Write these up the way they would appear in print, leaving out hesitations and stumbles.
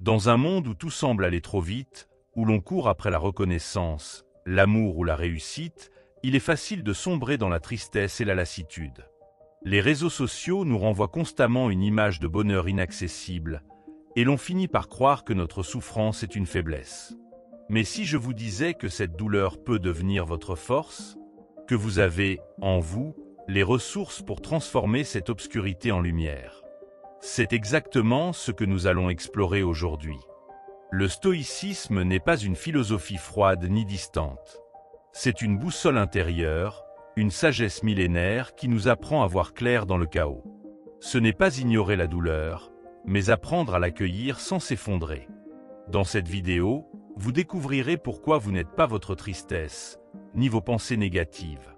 Dans un monde où tout semble aller trop vite, où l'on court après la reconnaissance, l'amour ou la réussite, il est facile de sombrer dans la tristesse et la lassitude. Les réseaux sociaux nous renvoient constamment une image de bonheur inaccessible, et l'on finit par croire que notre souffrance est une faiblesse. Mais si je vous disais que cette douleur peut devenir votre force, que vous avez, en vous, les ressources pour transformer cette obscurité en lumière. C'est exactement ce que nous allons explorer aujourd'hui. Le stoïcisme n'est pas une philosophie froide ni distante. C'est une boussole intérieure, une sagesse millénaire qui nous apprend à voir clair dans le chaos. Ce n'est pas ignorer la douleur, mais apprendre à l'accueillir sans s'effondrer. Dans cette vidéo, vous découvrirez pourquoi vous n'êtes pas votre tristesse, ni vos pensées négatives.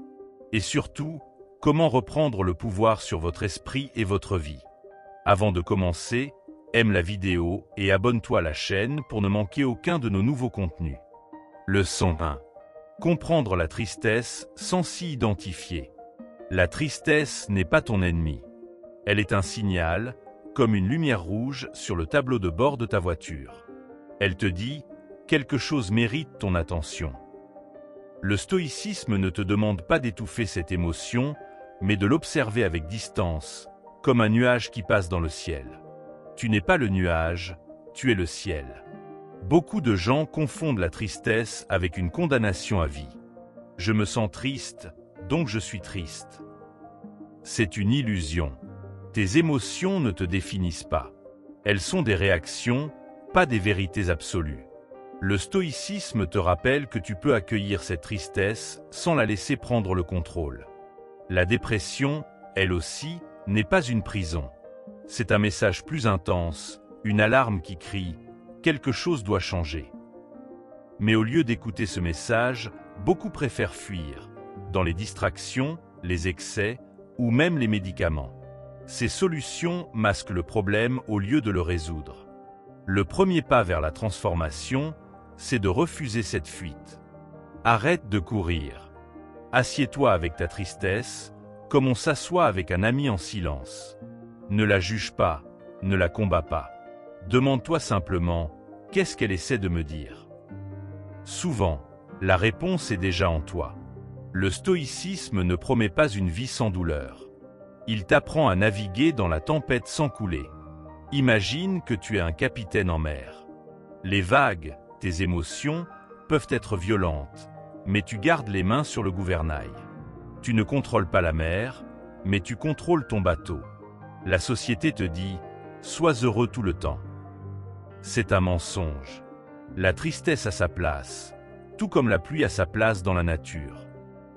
Et surtout, comment reprendre le pouvoir sur votre esprit et votre vie. Avant de commencer, aime la vidéo et abonne-toi à la chaîne pour ne manquer aucun de nos nouveaux contenus. Leçon 1. Comprendre la tristesse sans s'y identifier. La tristesse n'est pas ton ennemi. Elle est un signal, comme une lumière rouge sur le tableau de bord de ta voiture. Elle te dit « quelque chose mérite ton attention ». Le stoïcisme ne te demande pas d'étouffer cette émotion, mais de l'observer avec distance, comme un nuage qui passe dans le ciel. Tu n'es pas le nuage, tu es le ciel. Beaucoup de gens confondent la tristesse avec une condamnation à vie. Je me sens triste, donc je suis triste. C'est une illusion. Tes émotions ne te définissent pas. Elles sont des réactions, pas des vérités absolues. Le stoïcisme te rappelle que tu peux accueillir cette tristesse sans la laisser prendre le contrôle. La dépression, elle aussi, n'est pas une prison. C'est un message plus intense, une alarme qui crie « quelque chose doit changer ». Mais au lieu d'écouter ce message, beaucoup préfèrent fuir, dans les distractions, les excès ou même les médicaments. Ces solutions masquent le problème au lieu de le résoudre. Le premier pas vers la transformation, c'est de refuser cette fuite. Arrête de courir. Assieds-toi avec ta tristesse, comme on s'assoit avec un ami en silence. Ne la juge pas, ne la combats pas. Demande-toi simplement, qu'est-ce qu'elle essaie de me dire? Souvent, la réponse est déjà en toi. Le stoïcisme ne promet pas une vie sans douleur. Il t'apprend à naviguer dans la tempête sans couler. Imagine que tu es un capitaine en mer. Les vagues, tes émotions, peuvent être violentes, mais tu gardes les mains sur le gouvernail. Tu ne contrôles pas la mer, mais tu contrôles ton bateau. La société te dit « sois heureux tout le temps ». C'est un mensonge. La tristesse a sa place, tout comme la pluie a sa place dans la nature.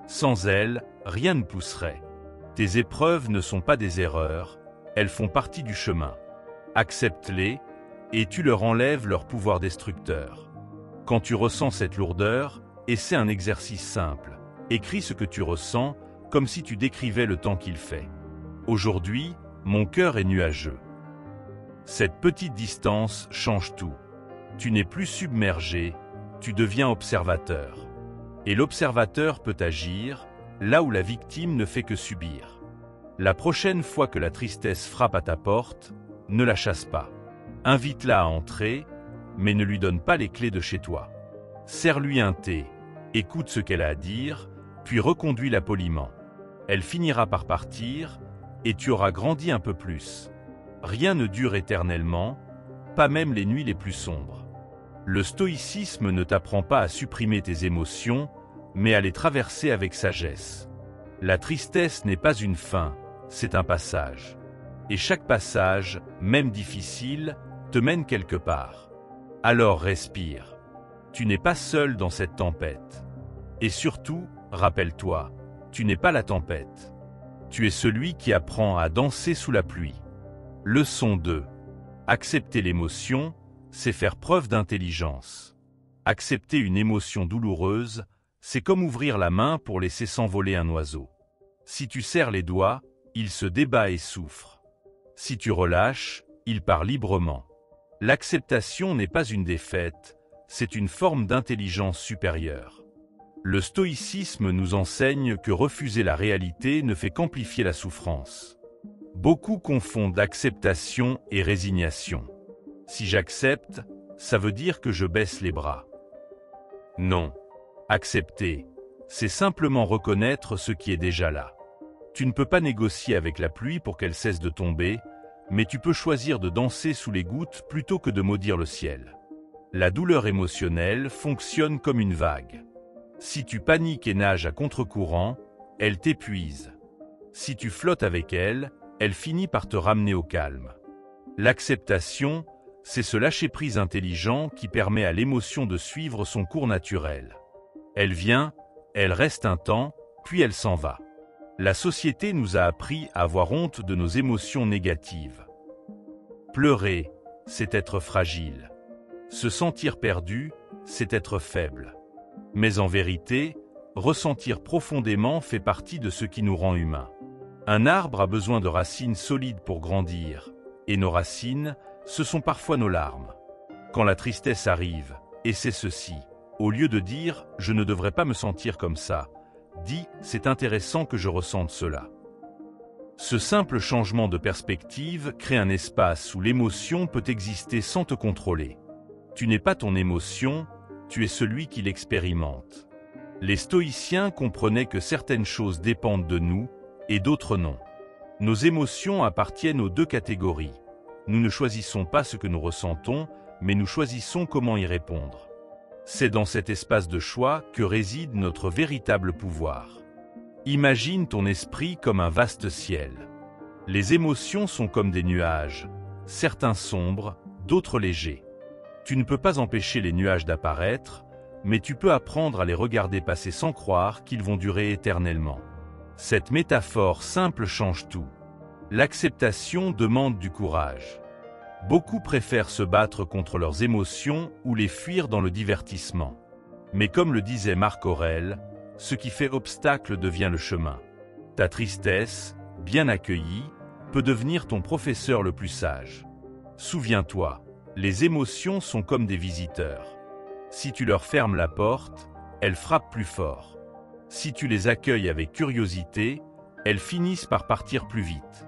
Sans elle, rien ne pousserait. Tes épreuves ne sont pas des erreurs, elles font partie du chemin. Accepte-les, et tu leur enlèves leur pouvoir destructeur. Quand tu ressens cette lourdeur, essaie un exercice simple. Écris ce que tu ressens, comme si tu décrivais le temps qu'il fait. Aujourd'hui, mon cœur est nuageux. Cette petite distance change tout. Tu n'es plus submergé, tu deviens observateur. Et l'observateur peut agir, là où la victime ne fait que subir. La prochaine fois que la tristesse frappe à ta porte, ne la chasse pas. Invite-la à entrer, mais ne lui donne pas les clés de chez toi. Sers-lui un thé, écoute ce qu'elle a à dire, puis reconduis-la poliment. Elle finira par partir, et tu auras grandi un peu plus. Rien ne dure éternellement, pas même les nuits les plus sombres. Le stoïcisme ne t'apprend pas à supprimer tes émotions, mais à les traverser avec sagesse. La tristesse n'est pas une fin, c'est un passage. Et chaque passage, même difficile, te mène quelque part. Alors respire. Tu n'es pas seul dans cette tempête. Et surtout, rappelle-toi, tu n'es pas la tempête. Tu es celui qui apprend à danser sous la pluie. Leçon 2. Accepter l'émotion, c'est faire preuve d'intelligence. Accepter une émotion douloureuse, c'est comme ouvrir la main pour laisser s'envoler un oiseau. Si tu serres les doigts, il se débat et souffre. Si tu relâches, il part librement. L'acceptation n'est pas une défaite, c'est une forme d'intelligence supérieure. Le stoïcisme nous enseigne que refuser la réalité ne fait qu'amplifier la souffrance. Beaucoup confondent acceptation et résignation. Si j'accepte, ça veut dire que je baisse les bras. Non. Accepter, c'est simplement reconnaître ce qui est déjà là. Tu ne peux pas négocier avec la pluie pour qu'elle cesse de tomber, mais tu peux choisir de danser sous les gouttes plutôt que de maudire le ciel. La douleur émotionnelle fonctionne comme une vague. Si tu paniques et nages à contre-courant, elle t'épuise. Si tu flottes avec elle, elle finit par te ramener au calme. L'acceptation, c'est ce lâcher-prise intelligent qui permet à l'émotion de suivre son cours naturel. Elle vient, elle reste un temps, puis elle s'en va. La société nous a appris à avoir honte de nos émotions négatives. Pleurer, c'est être fragile. Se sentir perdu, c'est être faible. Mais en vérité, ressentir profondément fait partie de ce qui nous rend humains. Un arbre a besoin de racines solides pour grandir, et nos racines, ce sont parfois nos larmes. Quand la tristesse arrive, et c'est ceci, au lieu de dire « je ne devrais pas me sentir comme ça », dis « c'est intéressant que je ressente cela ». Ce simple changement de perspective crée un espace où l'émotion peut exister sans te contrôler. Tu n'es pas ton émotion, tu es celui qui l'expérimente. Les stoïciens comprenaient que certaines choses dépendent de nous, et d'autres non. Nos émotions appartiennent aux deux catégories. Nous ne choisissons pas ce que nous ressentons, mais nous choisissons comment y répondre. C'est dans cet espace de choix que réside notre véritable pouvoir. Imagine ton esprit comme un vaste ciel. Les émotions sont comme des nuages, certains sombres, d'autres légers. Tu ne peux pas empêcher les nuages d'apparaître, mais tu peux apprendre à les regarder passer sans croire qu'ils vont durer éternellement. Cette métaphore simple change tout. L'acceptation demande du courage. Beaucoup préfèrent se battre contre leurs émotions ou les fuir dans le divertissement. Mais comme le disait Marc Aurèle, ce qui fait obstacle devient le chemin. Ta tristesse, bien accueillie, peut devenir ton professeur le plus sage. Souviens-toi, les émotions sont comme des visiteurs. Si tu leur fermes la porte, elles frappent plus fort. Si tu les accueilles avec curiosité, elles finissent par partir plus vite.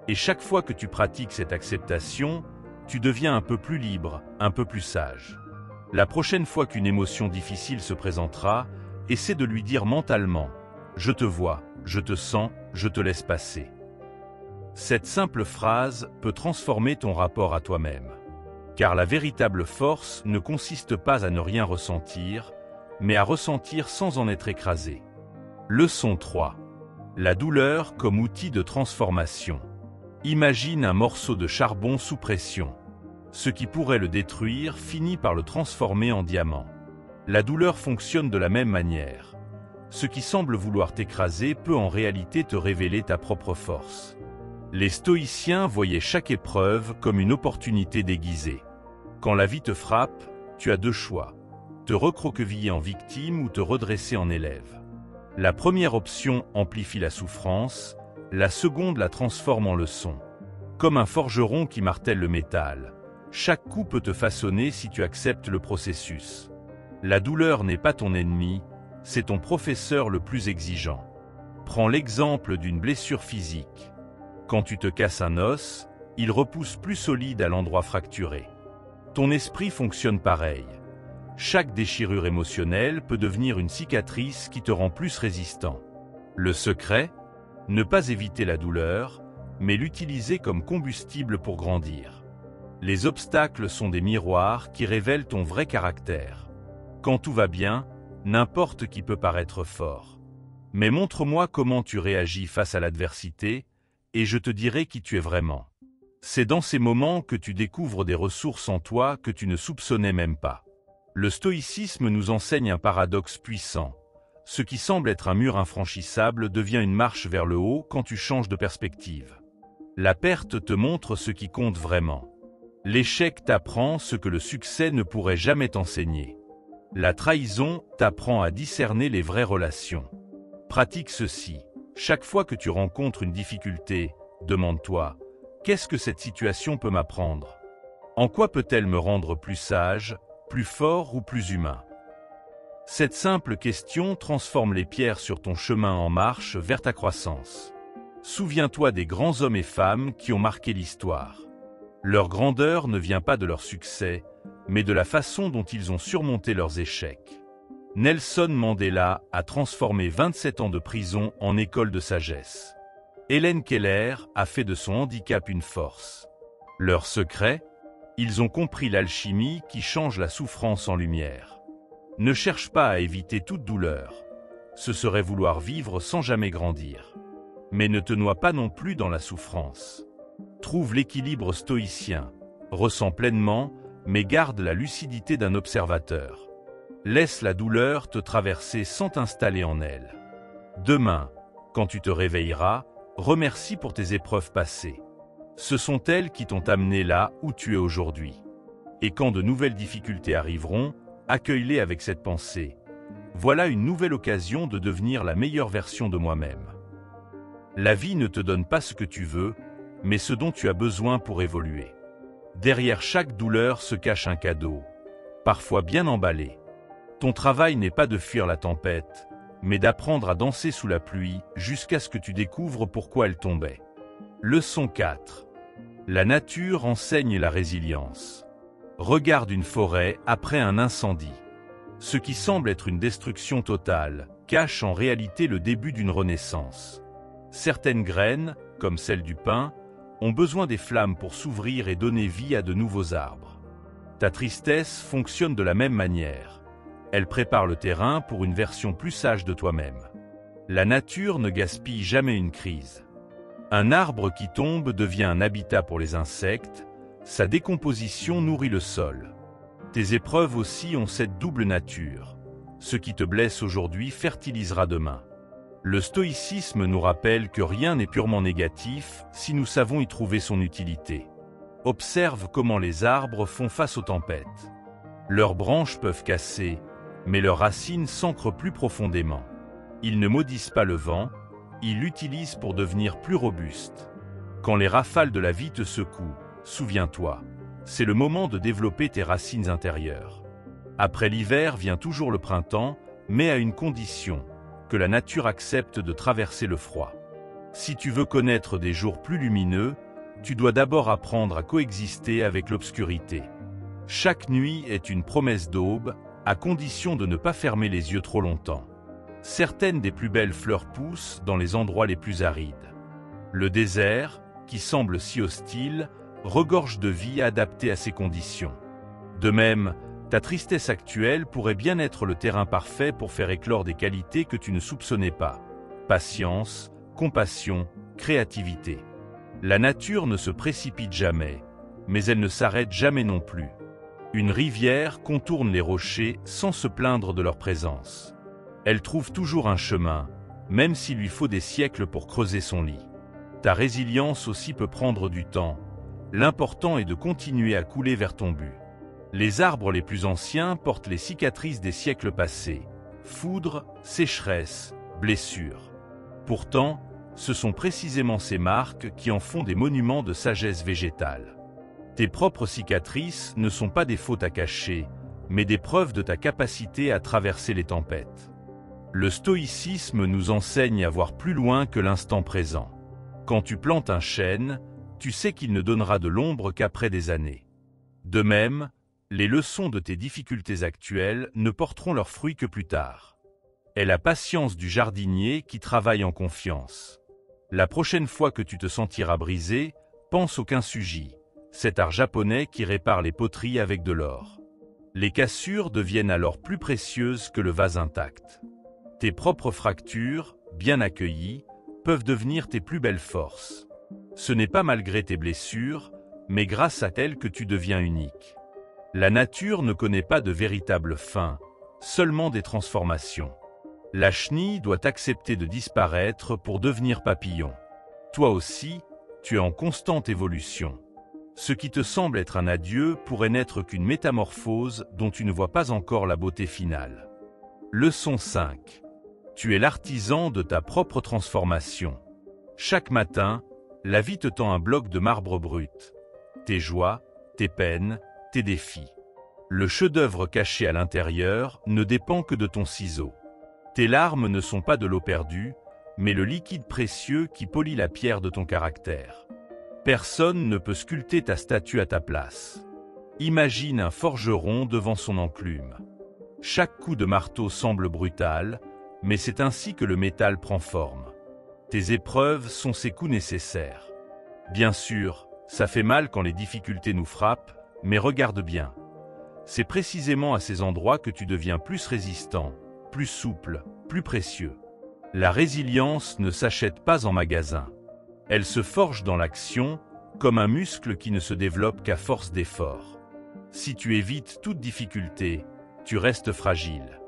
Et chaque fois que tu pratiques cette acceptation, tu deviens un peu plus libre, un peu plus sage. La prochaine fois qu'une émotion difficile se présentera, essaie de lui dire mentalement « Je te vois, je te sens, je te laisse passer ». Cette simple phrase peut transformer ton rapport à toi-même. Car la véritable force ne consiste pas à ne rien ressentir, mais à ressentir sans en être écrasé. Leçon 3. La douleur comme outil de transformation. Imagine un morceau de charbon sous pression. Ce qui pourrait le détruire finit par le transformer en diamant. La douleur fonctionne de la même manière. Ce qui semble vouloir t'écraser peut en réalité te révéler ta propre force. Les stoïciens voyaient chaque épreuve comme une opportunité déguisée. Quand la vie te frappe, tu as deux choix. Te recroqueviller en victime ou te redresser en élève. La première option amplifie la souffrance, la seconde la transforme en leçon. Comme un forgeron qui martèle le métal, chaque coup peut te façonner si tu acceptes le processus. La douleur n'est pas ton ennemi, c'est ton professeur le plus exigeant. Prends l'exemple d'une blessure physique. Quand tu te casses un os, il repousse plus solide à l'endroit fracturé. Ton esprit fonctionne pareil. Chaque déchirure émotionnelle peut devenir une cicatrice qui te rend plus résistant. Le secret ? Ne pas éviter la douleur, mais l'utiliser comme combustible pour grandir. Les obstacles sont des miroirs qui révèlent ton vrai caractère. Quand tout va bien, n'importe qui peut paraître fort. Mais montre-moi comment tu réagis face à l'adversité, et je te dirai qui tu es vraiment. C'est dans ces moments que tu découvres des ressources en toi que tu ne soupçonnais même pas. Le stoïcisme nous enseigne un paradoxe puissant. Ce qui semble être un mur infranchissable devient une marche vers le haut quand tu changes de perspective. La perte te montre ce qui compte vraiment. L'échec t'apprend ce que le succès ne pourrait jamais t'enseigner. La trahison t'apprend à discerner les vraies relations. Pratique ceci. Chaque fois que tu rencontres une difficulté, demande-toi « Qu'est-ce que cette situation peut m'apprendre ? En quoi peut-elle me rendre plus sage, plus fort ou plus humain ?» Cette simple question transforme les pierres sur ton chemin en marche vers ta croissance. Souviens-toi des grands hommes et femmes qui ont marqué l'histoire. Leur grandeur ne vient pas de leur succès, mais de la façon dont ils ont surmonté leurs échecs. Nelson Mandela a transformé 27 ans de prison en école de sagesse. Helen Keller a fait de son handicap une force. Leur secret? Ils ont compris l'alchimie qui change la souffrance en lumière. Ne cherche pas à éviter toute douleur. Ce serait vouloir vivre sans jamais grandir. Mais ne te noie pas non plus dans la souffrance. Trouve l'équilibre stoïcien. Ressens pleinement, mais garde la lucidité d'un observateur. Laisse la douleur te traverser sans t'installer en elle. Demain, quand tu te réveilleras, remercie pour tes épreuves passées. Ce sont elles qui t'ont amené là où tu es aujourd'hui. Et quand de nouvelles difficultés arriveront, accueille-les avec cette pensée. Voilà une nouvelle occasion de devenir la meilleure version de moi-même. La vie ne te donne pas ce que tu veux, mais ce dont tu as besoin pour évoluer. Derrière chaque douleur se cache un cadeau, parfois bien emballé. Ton travail n'est pas de fuir la tempête, mais d'apprendre à danser sous la pluie jusqu'à ce que tu découvres pourquoi elle tombait. Leçon 4. La nature enseigne la résilience. Regarde une forêt après un incendie. Ce qui semble être une destruction totale cache en réalité le début d'une renaissance. Certaines graines, comme celle du pin, ont besoin des flammes pour s'ouvrir et donner vie à de nouveaux arbres. Ta tristesse fonctionne de la même manière. Elle prépare le terrain pour une version plus sage de toi-même. La nature ne gaspille jamais une crise. Un arbre qui tombe devient un habitat pour les insectes, sa décomposition nourrit le sol. Tes épreuves aussi ont cette double nature. Ce qui te blesse aujourd'hui fertilisera demain. Le stoïcisme nous rappelle que rien n'est purement négatif si nous savons y trouver son utilité. Observe comment les arbres font face aux tempêtes. Leurs branches peuvent casser, mais leurs racines s'ancrent plus profondément. Ils ne maudissent pas le vent, ils l'utilisent pour devenir plus robustes. Quand les rafales de la vie te secouent, souviens-toi, c'est le moment de développer tes racines intérieures. Après l'hiver vient toujours le printemps, mais à une condition, que la nature accepte de traverser le froid. Si tu veux connaître des jours plus lumineux, tu dois d'abord apprendre à coexister avec l'obscurité. Chaque nuit est une promesse d'aube, à condition de ne pas fermer les yeux trop longtemps. Certaines des plus belles fleurs poussent dans les endroits les plus arides. Le désert, qui semble si hostile, regorge de vie adaptée à ces conditions. De même, ta tristesse actuelle pourrait bien être le terrain parfait pour faire éclore des qualités que tu ne soupçonnais pas. Patience, compassion, créativité. La nature ne se précipite jamais, mais elle ne s'arrête jamais non plus. Une rivière contourne les rochers sans se plaindre de leur présence. Elle trouve toujours un chemin, même s'il lui faut des siècles pour creuser son lit. Ta résilience aussi peut prendre du temps. L'important est de continuer à couler vers ton but. Les arbres les plus anciens portent les cicatrices des siècles passés. Foudre, sécheresse, blessures. Pourtant, ce sont précisément ces marques qui en font des monuments de sagesse végétale. Tes propres cicatrices ne sont pas des fautes à cacher, mais des preuves de ta capacité à traverser les tempêtes. Le stoïcisme nous enseigne à voir plus loin que l'instant présent. Quand tu plantes un chêne, tu sais qu'il ne donnera de l'ombre qu'après des années. De même, les leçons de tes difficultés actuelles ne porteront leurs fruits que plus tard. Aie la patience du jardinier qui travaille en confiance. La prochaine fois que tu te sentiras brisé, pense au kintsugi, cet art japonais qui répare les poteries avec de l'or. Les cassures deviennent alors plus précieuses que le vase intact. Tes propres fractures, bien accueillies, peuvent devenir tes plus belles forces. Ce n'est pas malgré tes blessures, mais grâce à elles que tu deviens unique. La nature ne connaît pas de véritable fin, seulement des transformations. La chenille doit accepter de disparaître pour devenir papillon. Toi aussi, tu es en constante évolution. Ce qui te semble être un adieu pourrait n'être qu'une métamorphose dont tu ne vois pas encore la beauté finale. Leçon 5. Tu es l'artisan de ta propre transformation. Chaque matin, la vie te tend un bloc de marbre brut. Tes joies, tes peines, tes défis. Le chef-d'œuvre caché à l'intérieur ne dépend que de ton ciseau. Tes larmes ne sont pas de l'eau perdue, mais le liquide précieux qui polit la pierre de ton caractère. Personne ne peut sculpter ta statue à ta place. Imagine un forgeron devant son enclume. Chaque coup de marteau semble brutal, mais c'est ainsi que le métal prend forme. Tes épreuves sont ces coups nécessaires. Bien sûr, ça fait mal quand les difficultés nous frappent, mais regarde bien. C'est précisément à ces endroits que tu deviens plus résistant, plus souple, plus précieux. La résilience ne s'achète pas en magasin. Elle se forge dans l'action, comme un muscle qui ne se développe qu'à force d'efforts. Si tu évites toute difficulté, tu restes fragile.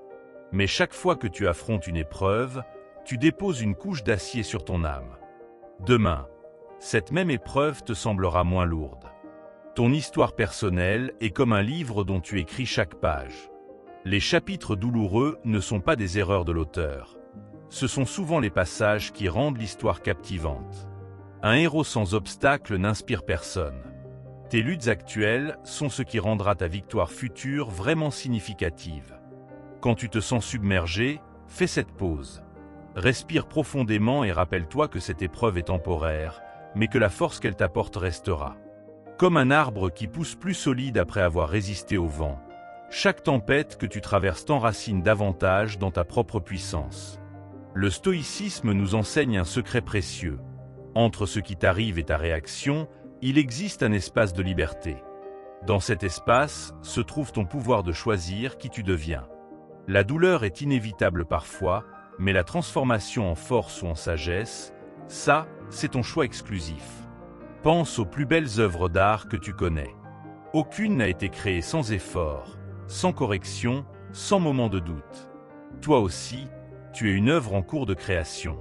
Mais chaque fois que tu affrontes une épreuve, tu déposes une couche d'acier sur ton âme. Demain, cette même épreuve te semblera moins lourde. Ton histoire personnelle est comme un livre dont tu écris chaque page. Les chapitres douloureux ne sont pas des erreurs de l'auteur. Ce sont souvent les passages qui rendent l'histoire captivante. Un héros sans obstacle n'inspire personne. Tes luttes actuelles sont ce qui rendra ta victoire future vraiment significative. Quand tu te sens submergé, fais cette pause. Respire profondément et rappelle-toi que cette épreuve est temporaire, mais que la force qu'elle t'apporte restera. Comme un arbre qui pousse plus solide après avoir résisté au vent, chaque tempête que tu traverses t'enracine davantage dans ta propre puissance. Le stoïcisme nous enseigne un secret précieux. Entre ce qui t'arrive et ta réaction, il existe un espace de liberté. Dans cet espace se trouve ton pouvoir de choisir qui tu deviens. La douleur est inévitable parfois, mais la transformation en force ou en sagesse, ça, c'est ton choix exclusif. Pense aux plus belles œuvres d'art que tu connais. Aucune n'a été créée sans effort, sans correction, sans moment de doute. Toi aussi, tu es une œuvre en cours de création.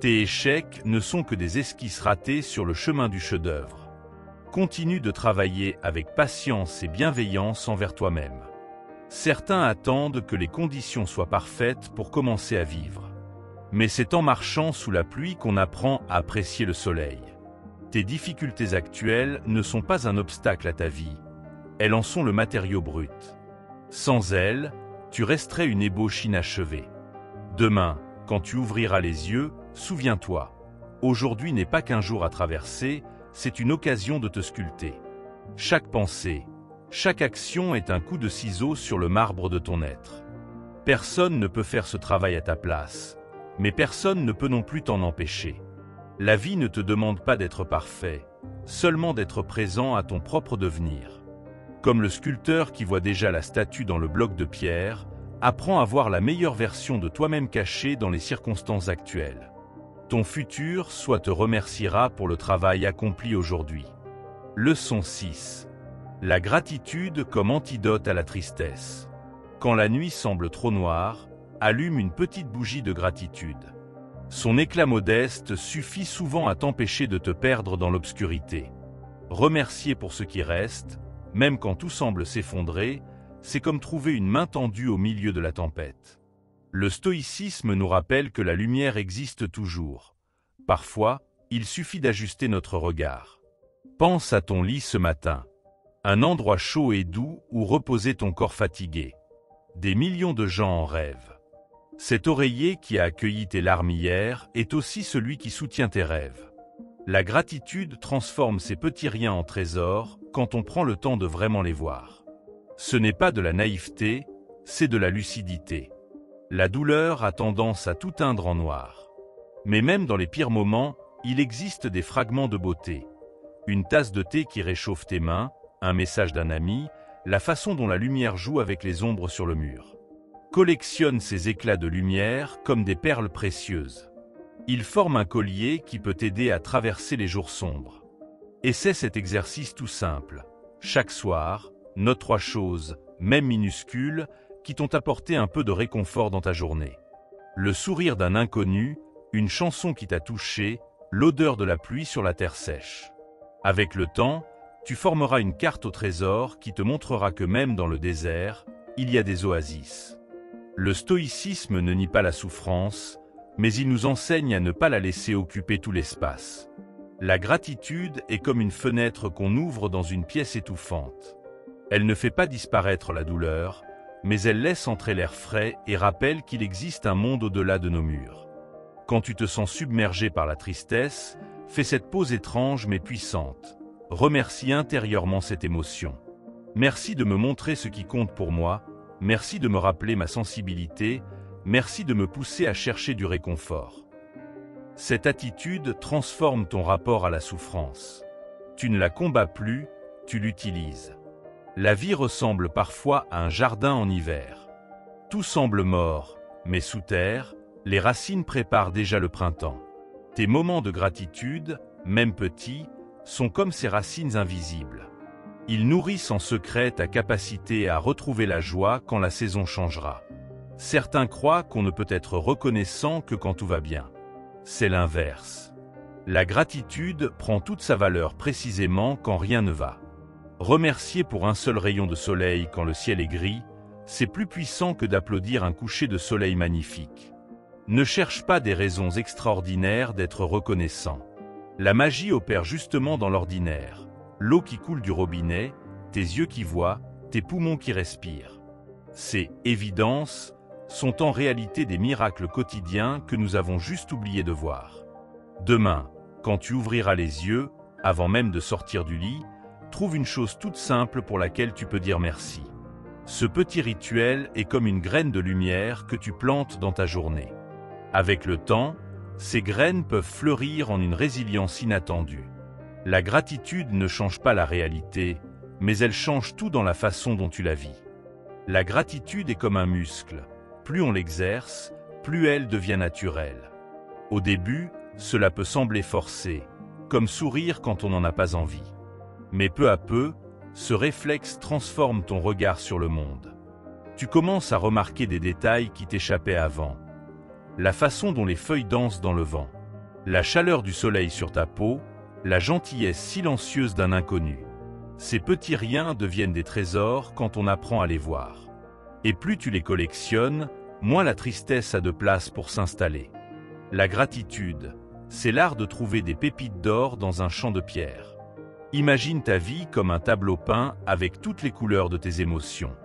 Tes échecs ne sont que des esquisses ratées sur le chemin du chef-d'œuvre. Continue de travailler avec patience et bienveillance envers toi-même. Certains attendent que les conditions soient parfaites pour commencer à vivre. Mais c'est en marchant sous la pluie qu'on apprend à apprécier le soleil. Tes difficultés actuelles ne sont pas un obstacle à ta vie, elles en sont le matériau brut. Sans elles, tu resterais une ébauche inachevée. Demain, quand tu ouvriras les yeux, souviens-toi, aujourd'hui n'est pas qu'un jour à traverser, c'est une occasion de te sculpter. Chaque pensée, chaque action est un coup de ciseau sur le marbre de ton être. Personne ne peut faire ce travail à ta place, mais personne ne peut non plus t'en empêcher. La vie ne te demande pas d'être parfait, seulement d'être présent à ton propre devenir. Comme le sculpteur qui voit déjà la statue dans le bloc de pierre, apprends à voir la meilleure version de toi-même cachée dans les circonstances actuelles. Ton futur soit te remerciera pour le travail accompli aujourd'hui. Leçon 6. La gratitude comme antidote à la tristesse. Quand la nuit semble trop noire, allume une petite bougie de gratitude. Son éclat modeste suffit souvent à t'empêcher de te perdre dans l'obscurité. Remercier pour ce qui reste, même quand tout semble s'effondrer, c'est comme trouver une main tendue au milieu de la tempête. Le stoïcisme nous rappelle que la lumière existe toujours. Parfois, il suffit d'ajuster notre regard. Pense à ton lit ce matin. Un endroit chaud et doux où reposer ton corps fatigué. Des millions de gens en rêvent. Cet oreiller qui a accueilli tes larmes hier est aussi celui qui soutient tes rêves. La gratitude transforme ces petits riens en trésors quand on prend le temps de vraiment les voir. Ce n'est pas de la naïveté, c'est de la lucidité. La douleur a tendance à tout teindre en noir. Mais même dans les pires moments, il existe des fragments de beauté. Une tasse de thé qui réchauffe tes mains, un message d'un ami, la façon dont la lumière joue avec les ombres sur le mur. Collectionne ces éclats de lumière comme des perles précieuses. Ils forment un collier qui peut t'aider à traverser les jours sombres. Essaie cet exercice tout simple. Chaque soir, note 3 choses, même minuscules, qui t'ont apporté un peu de réconfort dans ta journée. Le sourire d'un inconnu, une chanson qui t'a touché, l'odeur de la pluie sur la terre sèche. Avec le temps, tu formeras une carte au trésor qui te montrera que même dans le désert, il y a des oasis. Le stoïcisme ne nie pas la souffrance, mais il nous enseigne à ne pas la laisser occuper tout l'espace. La gratitude est comme une fenêtre qu'on ouvre dans une pièce étouffante. Elle ne fait pas disparaître la douleur, mais elle laisse entrer l'air frais et rappelle qu'il existe un monde au-delà de nos murs. Quand tu te sens submergé par la tristesse, Fais cette pause étrange mais puissante. Remercie intérieurement cette émotion. Merci de me montrer ce qui compte pour moi, merci de me rappeler ma sensibilité, merci de me pousser à chercher du réconfort. Cette attitude transforme ton rapport à la souffrance. Tu ne la combats plus, tu l'utilises. La vie ressemble parfois à un jardin en hiver. Tout semble mort, mais sous terre, les racines préparent déjà le printemps. Tes moments de gratitude, même petits, sont comme ces racines invisibles. Ils nourrissent en secret ta capacité à retrouver la joie quand la saison changera. Certains croient qu'on ne peut être reconnaissant que quand tout va bien. C'est l'inverse. La gratitude prend toute sa valeur précisément quand rien ne va. Remercier pour un seul rayon de soleil quand le ciel est gris, c'est plus puissant que d'applaudir un coucher de soleil magnifique. Ne cherche pas des raisons extraordinaires d'être reconnaissant. La magie opère justement dans l'ordinaire. L'eau qui coule du robinet, tes yeux qui voient, tes poumons qui respirent. Ces évidences sont en réalité des miracles quotidiens que nous avons juste oublié de voir. Demain, quand tu ouvriras les yeux, avant même de sortir du lit, trouve une chose toute simple pour laquelle tu peux dire merci. Ce petit rituel est comme une graine de lumière que tu plantes dans ta journée. Avec le temps, ces graines peuvent fleurir en une résilience inattendue. La gratitude ne change pas la réalité, mais elle change tout dans la façon dont tu la vis. La gratitude est comme un muscle. Plus on l'exerce, plus elle devient naturelle. Au début, cela peut sembler forcé, comme sourire quand on n'en a pas envie. Mais peu à peu, ce réflexe transforme ton regard sur le monde. Tu commences à remarquer des détails qui t'échappaient avant. La façon dont les feuilles dansent dans le vent, la chaleur du soleil sur ta peau, la gentillesse silencieuse d'un inconnu. Ces petits riens deviennent des trésors quand on apprend à les voir. Et plus tu les collectionnes, moins la tristesse a de place pour s'installer. La gratitude, c'est l'art de trouver des pépites d'or dans un champ de pierre. Imagine ta vie comme un tableau peint avec toutes les couleurs de tes émotions.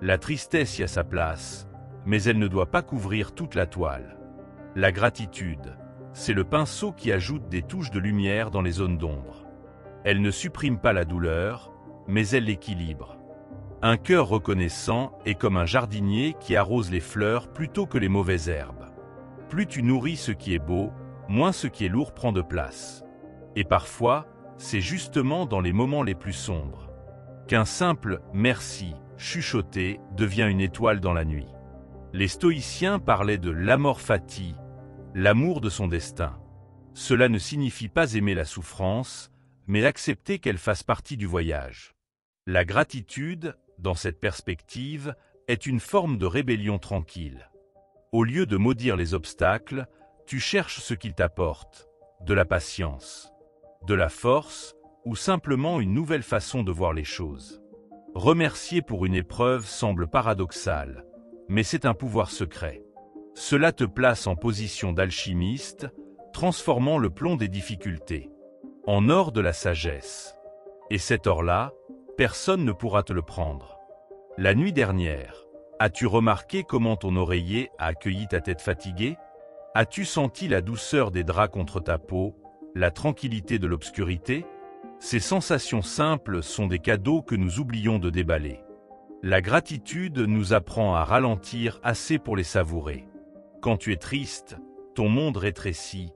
La tristesse y a sa place, mais elle ne doit pas couvrir toute la toile. La gratitude, c'est le pinceau qui ajoute des touches de lumière dans les zones d'ombre. Elle ne supprime pas la douleur, mais elle l'équilibre. Un cœur reconnaissant est comme un jardinier qui arrose les fleurs plutôt que les mauvaises herbes. Plus tu nourris ce qui est beau, moins ce qui est lourd prend de place. Et parfois, c'est justement dans les moments les plus sombres qu'un simple « merci » chuchoté devient une étoile dans la nuit. Les stoïciens parlaient de l'amor fati, l'amour de son destin. Cela ne signifie pas aimer la souffrance, mais accepter qu'elle fasse partie du voyage. La gratitude, dans cette perspective, est une forme de rébellion tranquille. Au lieu de maudire les obstacles, tu cherches ce qu'ils t'apportent, de la patience, de la force ou simplement une nouvelle façon de voir les choses. Remercier pour une épreuve semble paradoxal, mais c'est un pouvoir secret. Cela te place en position d'alchimiste, transformant le plomb des difficultés en or de la sagesse. Et cet or-là, personne ne pourra te le prendre. La nuit dernière, as-tu remarqué comment ton oreiller a accueilli ta tête fatiguée? As-tu senti la douceur des draps contre ta peau, la tranquillité de l'obscurité? Ces sensations simples sont des cadeaux que nous oublions de déballer. La gratitude nous apprend à ralentir assez pour les savourer. Quand tu es triste, ton monde rétrécit,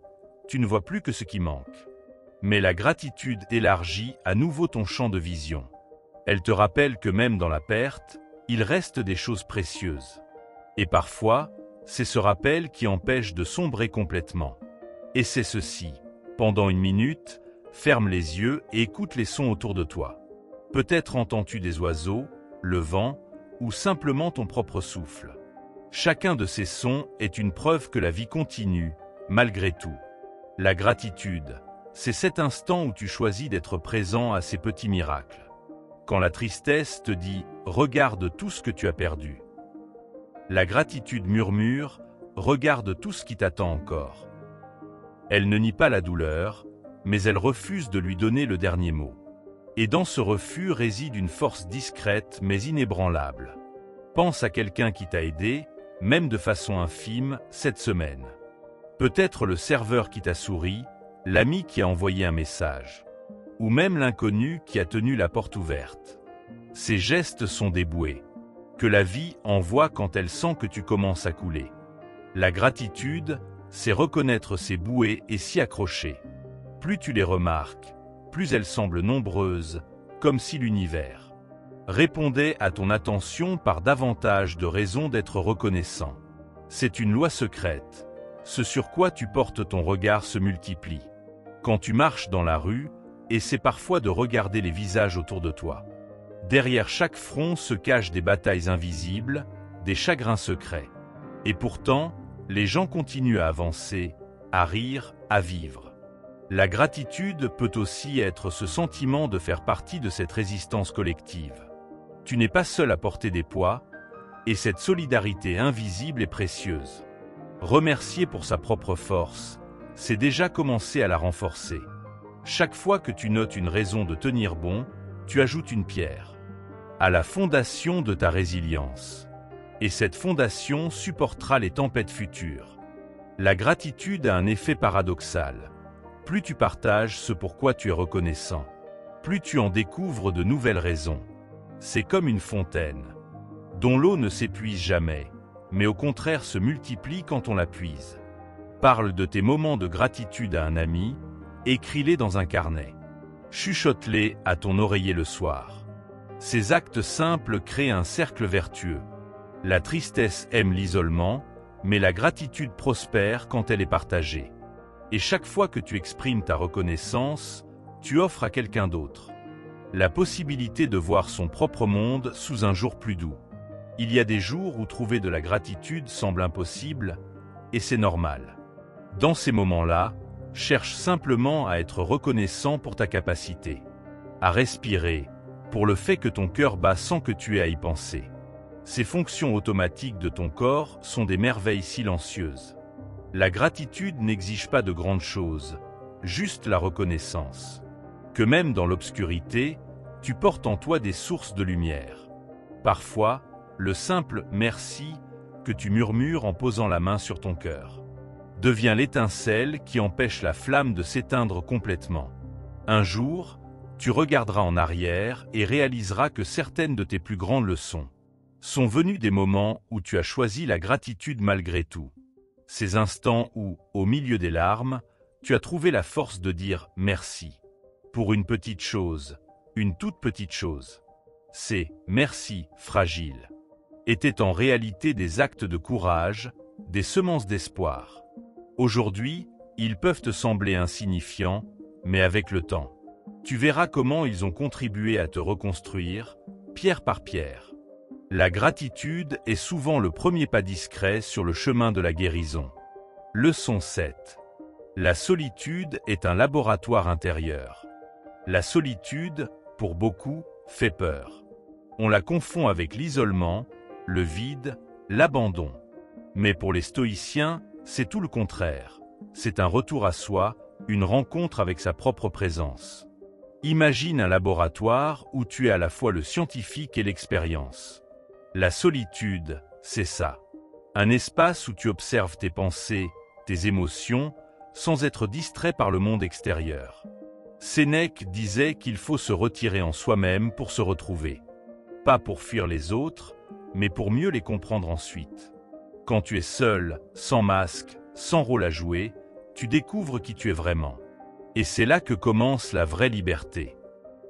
tu ne vois plus que ce qui manque. Mais la gratitude élargit à nouveau ton champ de vision. Elle te rappelle que même dans la perte, il reste des choses précieuses. Et parfois, c'est ce rappel qui empêche de sombrer complètement. Et c'est ceci. Pendant une minute, ferme les yeux et écoute les sons autour de toi. Peut-être entends-tu des oiseaux, le vent, ou simplement ton propre souffle. Chacun de ces sons est une preuve que la vie continue, malgré tout. La gratitude, c'est cet instant où tu choisis d'être présent à ces petits miracles. Quand la tristesse te dit « regarde tout ce que tu as perdu ». La gratitude murmure « regarde tout ce qui t'attend encore ». Elle ne nie pas la douleur, mais elle refuse de lui donner le dernier mot. Et dans ce refus réside une force discrète mais inébranlable. Pense à quelqu'un qui t'a aidé, même de façon infime, cette semaine. Peut-être le serveur qui t'a souri, l'ami qui a envoyé un message, ou même l'inconnu qui a tenu la porte ouverte. Ces gestes sont des bouées que la vie envoie quand elle sent que tu commences à couler. La gratitude, c'est reconnaître ces bouées et s'y accrocher. Plus tu les remarques, plus elles semblent nombreuses, comme si l'univers répondait à ton attention par davantage de raisons d'être reconnaissant. C'est une loi secrète. Ce sur quoi tu portes ton regard se multiplie. Quand tu marches dans la rue, essaie parfois de regarder les visages autour de toi. Derrière chaque front se cachent des batailles invisibles, des chagrins secrets. Et pourtant, les gens continuent à avancer, à rire, à vivre. La gratitude peut aussi être ce sentiment de faire partie de cette résistance collective. Tu n'es pas seul à porter des poids, et cette solidarité invisible est précieuse. Remercier pour sa propre force, c'est déjà commencer à la renforcer. Chaque fois que tu notes une raison de tenir bon, tu ajoutes une pierre à la fondation de ta résilience. Et cette fondation supportera les tempêtes futures. La gratitude a un effet paradoxal. Plus tu partages ce pourquoi tu es reconnaissant, plus tu en découvres de nouvelles raisons. C'est comme une fontaine, dont l'eau ne s'épuise jamais, mais au contraire se multiplie quand on la puise. Parle de tes moments de gratitude à un ami, écris-les dans un carnet. Chuchote-les à ton oreiller le soir. Ces actes simples créent un cercle vertueux. La tristesse aime l'isolement, mais la gratitude prospère quand elle est partagée. Et chaque fois que tu exprimes ta reconnaissance, tu offres à quelqu'un d'autre la possibilité de voir son propre monde sous un jour plus doux. Il y a des jours où trouver de la gratitude semble impossible, et c'est normal. Dans ces moments-là, cherche simplement à être reconnaissant pour ta capacité à respirer, pour le fait que ton cœur bat sans que tu aies à y penser. Ces fonctions automatiques de ton corps sont des merveilles silencieuses. La gratitude n'exige pas de grandes choses, juste la reconnaissance. Que même dans l'obscurité, tu portes en toi des sources de lumière. Parfois, le simple « merci » que tu murmures en posant la main sur ton cœur devient l'étincelle qui empêche la flamme de s'éteindre complètement. Un jour, tu regarderas en arrière et réaliseras que certaines de tes plus grandes leçons sont venues des moments où tu as choisi la gratitude malgré tout. Ces instants où, au milieu des larmes, tu as trouvé la force de dire « merci » pour une petite chose, une toute petite chose. Ces « merci » fragiles étaient en réalité des actes de courage, des semences d'espoir. Aujourd'hui, ils peuvent te sembler insignifiants, mais avec le temps, tu verras comment ils ont contribué à te reconstruire, pierre par pierre. La gratitude est souvent le premier pas discret sur le chemin de la guérison. Leçon 7. La solitude est un laboratoire intérieur. La solitude, pour beaucoup, fait peur. On la confond avec l'isolement, le vide, l'abandon. Mais pour les stoïciens, c'est tout le contraire. C'est un retour à soi, une rencontre avec sa propre présence. Imagine un laboratoire où tu es à la fois le scientifique et l'expérience. La solitude, c'est ça. Un espace où tu observes tes pensées, tes émotions, sans être distrait par le monde extérieur. Sénèque disait qu'il faut se retirer en soi-même pour se retrouver. Pas pour fuir les autres, mais pour mieux les comprendre ensuite. Quand tu es seul, sans masque, sans rôle à jouer, tu découvres qui tu es vraiment. Et c'est là que commence la vraie liberté.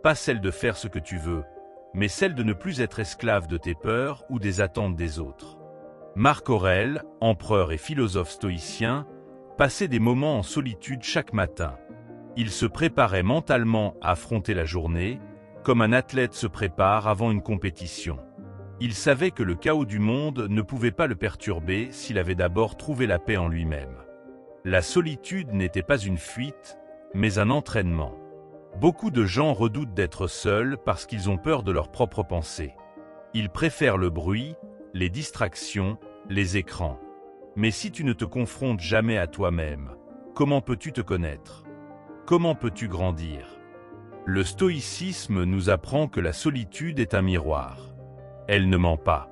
Pas celle de faire ce que tu veux, mais celle de ne plus être esclave de tes peurs ou des attentes des autres. Marc Aurèle, empereur et philosophe stoïcien, passait des moments en solitude chaque matin. Il se préparait mentalement à affronter la journée, comme un athlète se prépare avant une compétition. Il savait que le chaos du monde ne pouvait pas le perturber s'il avait d'abord trouvé la paix en lui-même. La solitude n'était pas une fuite, mais un entraînement. Beaucoup de gens redoutent d'être seuls parce qu'ils ont peur de leurs propres pensées. Ils préfèrent le bruit, les distractions, les écrans. Mais si tu ne te confrontes jamais à toi-même, comment peux-tu te connaître? Comment peux-tu grandir? Le stoïcisme nous apprend que la solitude est un miroir. Elle ne ment pas.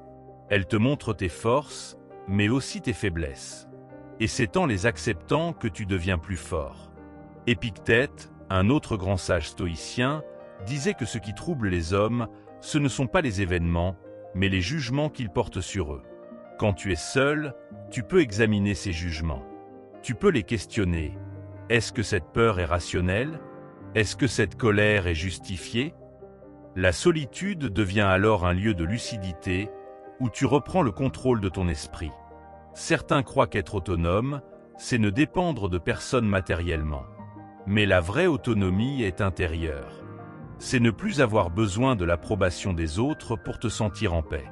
Elle te montre tes forces, mais aussi tes faiblesses. Et c'est en les acceptant que tu deviens plus fort. Épictète, un autre grand sage stoïcien, disait que ce qui trouble les hommes, ce ne sont pas les événements, mais les jugements qu'ils portent sur eux. Quand tu es seul, tu peux examiner ces jugements. Tu peux les questionner. Est-ce que cette peur est rationnelle? Est-ce que cette colère est justifiée? La solitude devient alors un lieu de lucidité où tu reprends le contrôle de ton esprit. Certains croient qu'être autonome, c'est ne dépendre de personne matériellement. Mais la vraie autonomie est intérieure. C'est ne plus avoir besoin de l'approbation des autres pour te sentir en paix.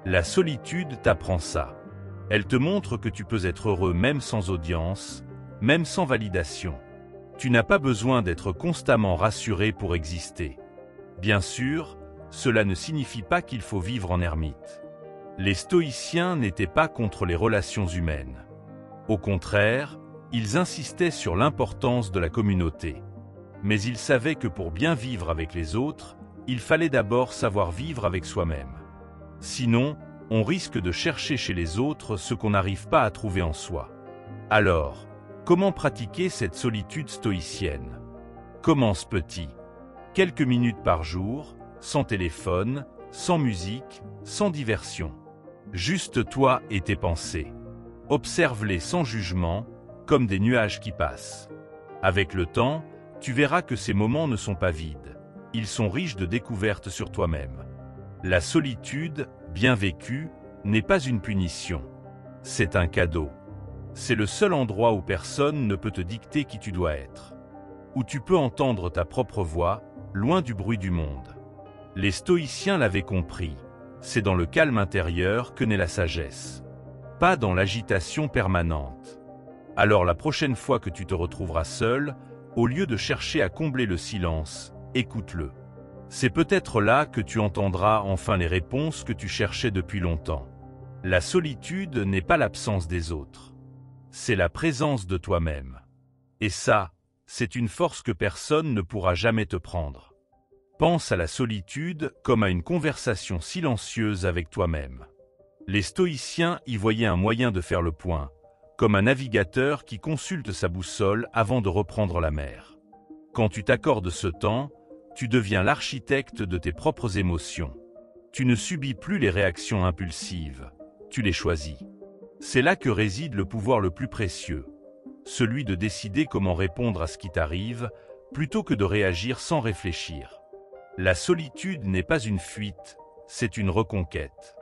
La solitude t'apprend ça. Elle te montre que tu peux être heureux même sans audience, même sans validation. Tu n'as pas besoin d'être constamment rassuré pour exister. Bien sûr, cela ne signifie pas qu'il faut vivre en ermite. Les stoïciens n'étaient pas contre les relations humaines. Au contraire, ils insistaient sur l'importance de la communauté. Mais ils savaient que pour bien vivre avec les autres, il fallait d'abord savoir vivre avec soi-même. Sinon, on risque de chercher chez les autres ce qu'on n'arrive pas à trouver en soi. Alors, comment pratiquer cette solitude stoïcienne? Commence petit. Quelques minutes par jour, sans téléphone, sans musique, sans diversion. Juste toi et tes pensées. Observe-les sans jugement, comme des nuages qui passent. Avec le temps, tu verras que ces moments ne sont pas vides. Ils sont riches de découvertes sur toi-même. La solitude, bien vécue, n'est pas une punition. C'est un cadeau. C'est le seul endroit où personne ne peut te dicter qui tu dois être. Où tu peux entendre ta propre voix, loin du bruit du monde. Les stoïciens l'avaient compris. C'est dans le calme intérieur que naît la sagesse. Pas dans l'agitation permanente. Alors la prochaine fois que tu te retrouveras seul, au lieu de chercher à combler le silence, écoute-le. C'est peut-être là que tu entendras enfin les réponses que tu cherchais depuis longtemps. La solitude n'est pas l'absence des autres. C'est la présence de toi-même. Et ça, c'est une force que personne ne pourra jamais te prendre. Pense à la solitude comme à une conversation silencieuse avec toi-même. Les stoïciens y voyaient un moyen de faire le point, comme un navigateur qui consulte sa boussole avant de reprendre la mer. Quand tu t'accordes ce temps, tu deviens l'architecte de tes propres émotions. Tu ne subis plus les réactions impulsives, tu les choisis. C'est là que réside le pouvoir le plus précieux, celui de décider comment répondre à ce qui t'arrive, plutôt que de réagir sans réfléchir. La solitude n'est pas une fuite, c'est une reconquête.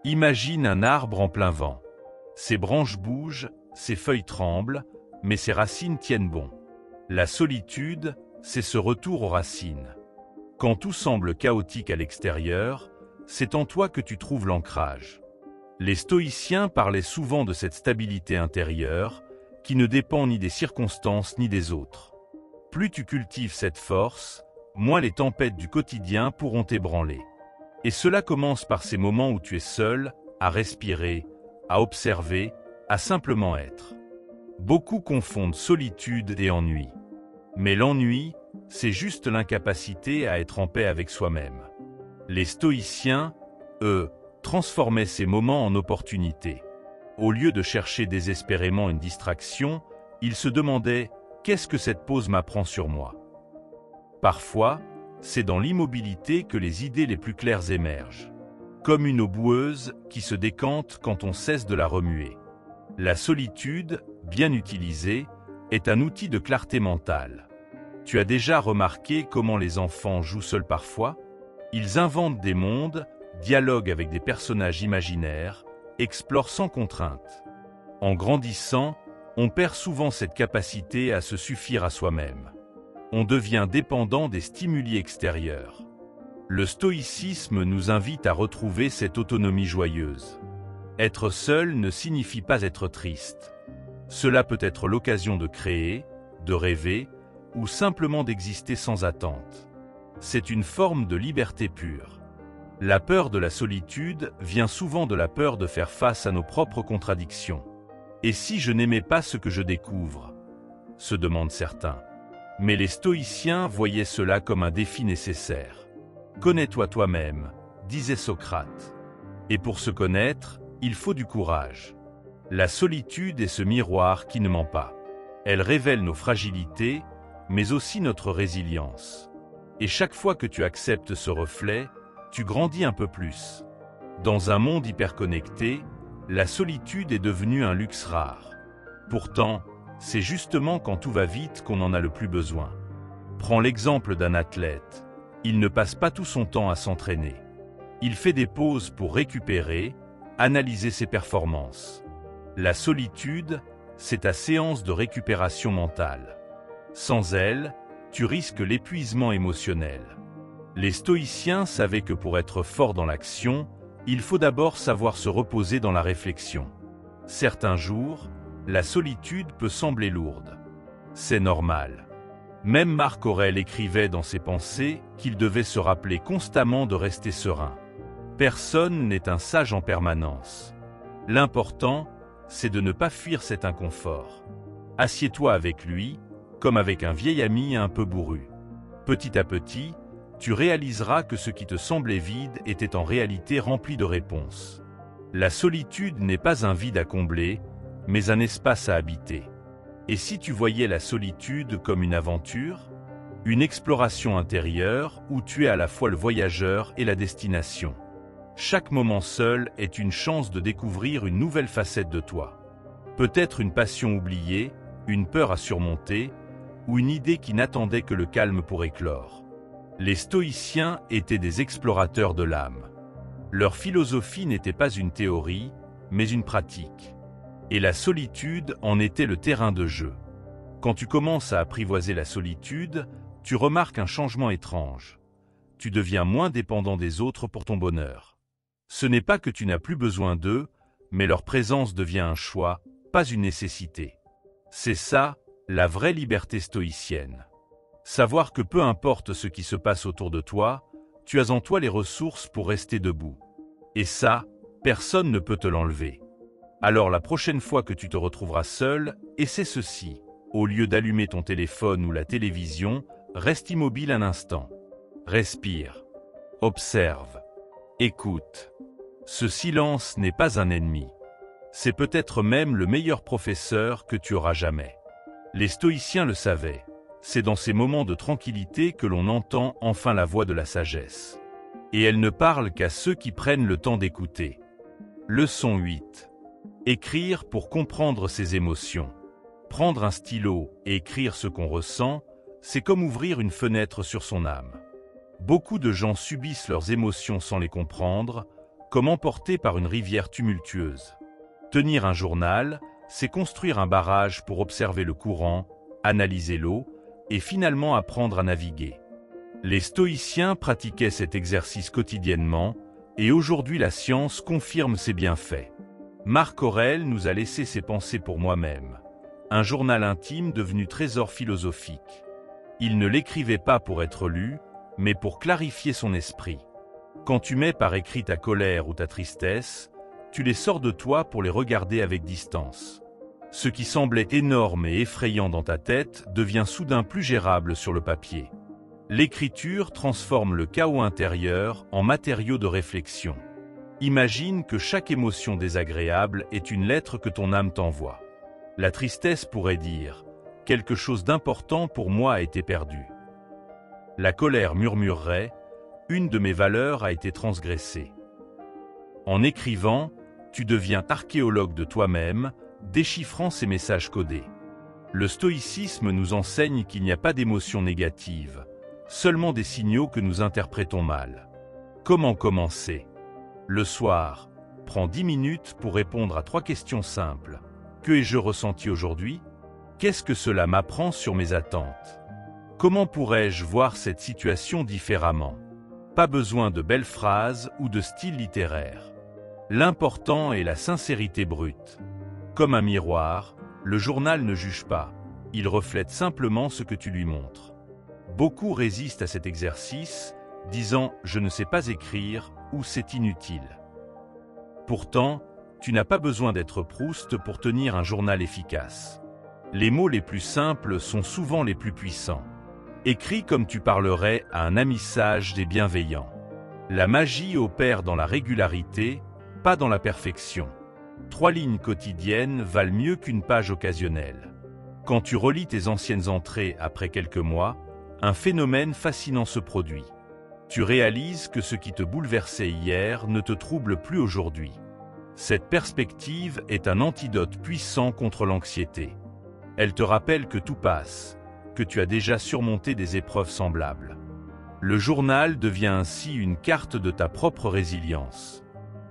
Imagine un arbre en plein vent. Ses branches bougent, ses feuilles tremblent, mais ses racines tiennent bon. La solitude, c'est ce retour aux racines. Quand tout semble chaotique à l'extérieur, c'est en toi que tu trouves l'ancrage. Les stoïciens parlaient souvent de cette stabilité intérieure, qui ne dépend ni des circonstances ni des autres. Plus tu cultives cette force, moins les tempêtes du quotidien pourront t'ébranler. Et cela commence par ces moments où tu es seul, à respirer, à observer, à simplement être. Beaucoup confondent solitude et ennui. Mais l'ennui, c'est juste l'incapacité à être en paix avec soi-même. Les stoïciens, eux, transformaient ces moments en opportunités. Au lieu de chercher désespérément une distraction, ils se demandaient « Qu'est-ce que cette pause m'apprend sur moi ?» Parfois, c'est dans l'immobilité que les idées les plus claires émergent. Comme une eau boueuse qui se décante quand on cesse de la remuer. La solitude, bien utilisée, est un outil de clarté mentale. Tu as déjà remarqué comment les enfants jouent seuls parfois? Ils inventent des mondes, dialoguent avec des personnages imaginaires, explorent sans contrainte. En grandissant, on perd souvent cette capacité à se suffire à soi-même. On devient dépendant des stimuli extérieurs. Le stoïcisme nous invite à retrouver cette autonomie joyeuse. Être seul ne signifie pas être triste. Cela peut être l'occasion de créer, de rêver, ou simplement d'exister sans attente. C'est une forme de liberté pure. La peur de la solitude vient souvent de la peur de faire face à nos propres contradictions. Et si je n'aimais pas ce que je découvre? Se demandent certains. Mais les stoïciens voyaient cela comme un défi nécessaire. Connais-toi toi-même, disait Socrate. Et pour se connaître, il faut du courage. La solitude est ce miroir qui ne ment pas. Elle révèle nos fragilités, mais aussi notre résilience. Et chaque fois que tu acceptes ce reflet, tu grandis un peu plus. Dans un monde hyperconnecté, la solitude est devenue un luxe rare. Pourtant, c'est justement quand tout va vite qu'on en a le plus besoin. Prends l'exemple d'un athlète. Il ne passe pas tout son temps à s'entraîner. Il fait des pauses pour récupérer, analyser ses performances. La solitude, c'est ta séance de récupération mentale. Sans elle, tu risques l'épuisement émotionnel. Les stoïciens savaient que pour être fort dans l'action, il faut d'abord savoir se reposer dans la réflexion. Certains jours, la solitude peut sembler lourde. C'est normal. Même Marc Aurèle écrivait dans ses pensées qu'il devait se rappeler constamment de rester serein. Personne n'est un sage en permanence. L'important, c'est de ne pas fuir cet inconfort. Assieds-toi avec lui, comme avec un vieil ami un peu bourru. Petit à petit, tu réaliseras que ce qui te semblait vide était en réalité rempli de réponses. La solitude n'est pas un vide à combler, mais un espace à habiter. Et si tu voyais la solitude comme une aventure, une exploration intérieure où tu es à la fois le voyageur et la destination. Chaque moment seul est une chance de découvrir une nouvelle facette de toi. Peut-être une passion oubliée, une peur à surmonter, ou une idée qui n'attendait que le calme pour éclore. Les stoïciens étaient des explorateurs de l'âme. Leur philosophie n'était pas une théorie, mais une pratique. Et la solitude en était le terrain de jeu. Quand tu commences à apprivoiser la solitude, tu remarques un changement étrange. Tu deviens moins dépendant des autres pour ton bonheur. Ce n'est pas que tu n'as plus besoin d'eux, mais leur présence devient un choix, pas une nécessité. C'est ça, la vraie liberté stoïcienne. Savoir que peu importe ce qui se passe autour de toi, tu as en toi les ressources pour rester debout. Et ça, personne ne peut te l'enlever. Alors la prochaine fois que tu te retrouveras seul, essaie ceci. Au lieu d'allumer ton téléphone ou la télévision, reste immobile un instant. Respire. Observe. Écoute. Ce silence n'est pas un ennemi. C'est peut-être même le meilleur professeur que tu auras jamais. Les stoïciens le savaient. C'est dans ces moments de tranquillité que l'on entend enfin la voix de la sagesse. Et elle ne parle qu'à ceux qui prennent le temps d'écouter. Leçon 8. Écrire pour comprendre ses émotions. Prendre un stylo et écrire ce qu'on ressent, c'est comme ouvrir une fenêtre sur son âme. Beaucoup de gens subissent leurs émotions sans les comprendre, comme emportés par une rivière tumultueuse. Tenir un journal, c'est construire un barrage pour observer le courant, analyser l'eau, et finalement apprendre à naviguer. Les stoïciens pratiquaient cet exercice quotidiennement, et aujourd'hui la science confirme ses bienfaits. Marc Aurèle nous a laissé ses pensées pour moi-même, un journal intime devenu trésor philosophique. Il ne l'écrivait pas pour être lu, mais pour clarifier son esprit. Quand tu mets par écrit ta colère ou ta tristesse, tu les sors de toi pour les regarder avec distance. Ce qui semblait énorme et effrayant dans ta tête devient soudain plus gérable sur le papier. L'écriture transforme le chaos intérieur en matériau de réflexion. Imagine que chaque émotion désagréable est une lettre que ton âme t'envoie. La tristesse pourrait dire « Quelque chose d'important pour moi a été perdu ». La colère murmurerait « Une de mes valeurs a été transgressée ». En écrivant, tu deviens archéologue de toi-même, déchiffrant ces messages codés. Le stoïcisme nous enseigne qu'il n'y a pas d'émotions négatives, seulement des signaux que nous interprétons mal. Comment commencer ? Le soir, prends 10 minutes pour répondre à 3 questions simples. Que ai-je ressenti aujourd'hui ? Qu'est-ce que cela m'apprend sur mes attentes ? Comment pourrais-je voir cette situation différemment ? Pas besoin de belles phrases ou de style littéraire. L'important est la sincérité brute. Comme un miroir, le journal ne juge pas, il reflète simplement ce que tu lui montres. Beaucoup résistent à cet exercice, disant « je ne sais pas écrire » ou « c'est inutile ». Pourtant, tu n'as pas besoin d'être Proust pour tenir un journal efficace. Les mots les plus simples sont souvent les plus puissants. Écris comme tu parlerais à un ami sage et bienveillant. La magie opère dans la régularité, pas dans la perfection. 3 lignes quotidiennes valent mieux qu'une page occasionnelle. Quand tu relis tes anciennes entrées après quelques mois, un phénomène fascinant se produit. Tu réalises que ce qui te bouleversait hier ne te trouble plus aujourd'hui. Cette perspective est un antidote puissant contre l'anxiété. Elle te rappelle que tout passe, que tu as déjà surmonté des épreuves semblables. Le journal devient ainsi une carte de ta propre résilience.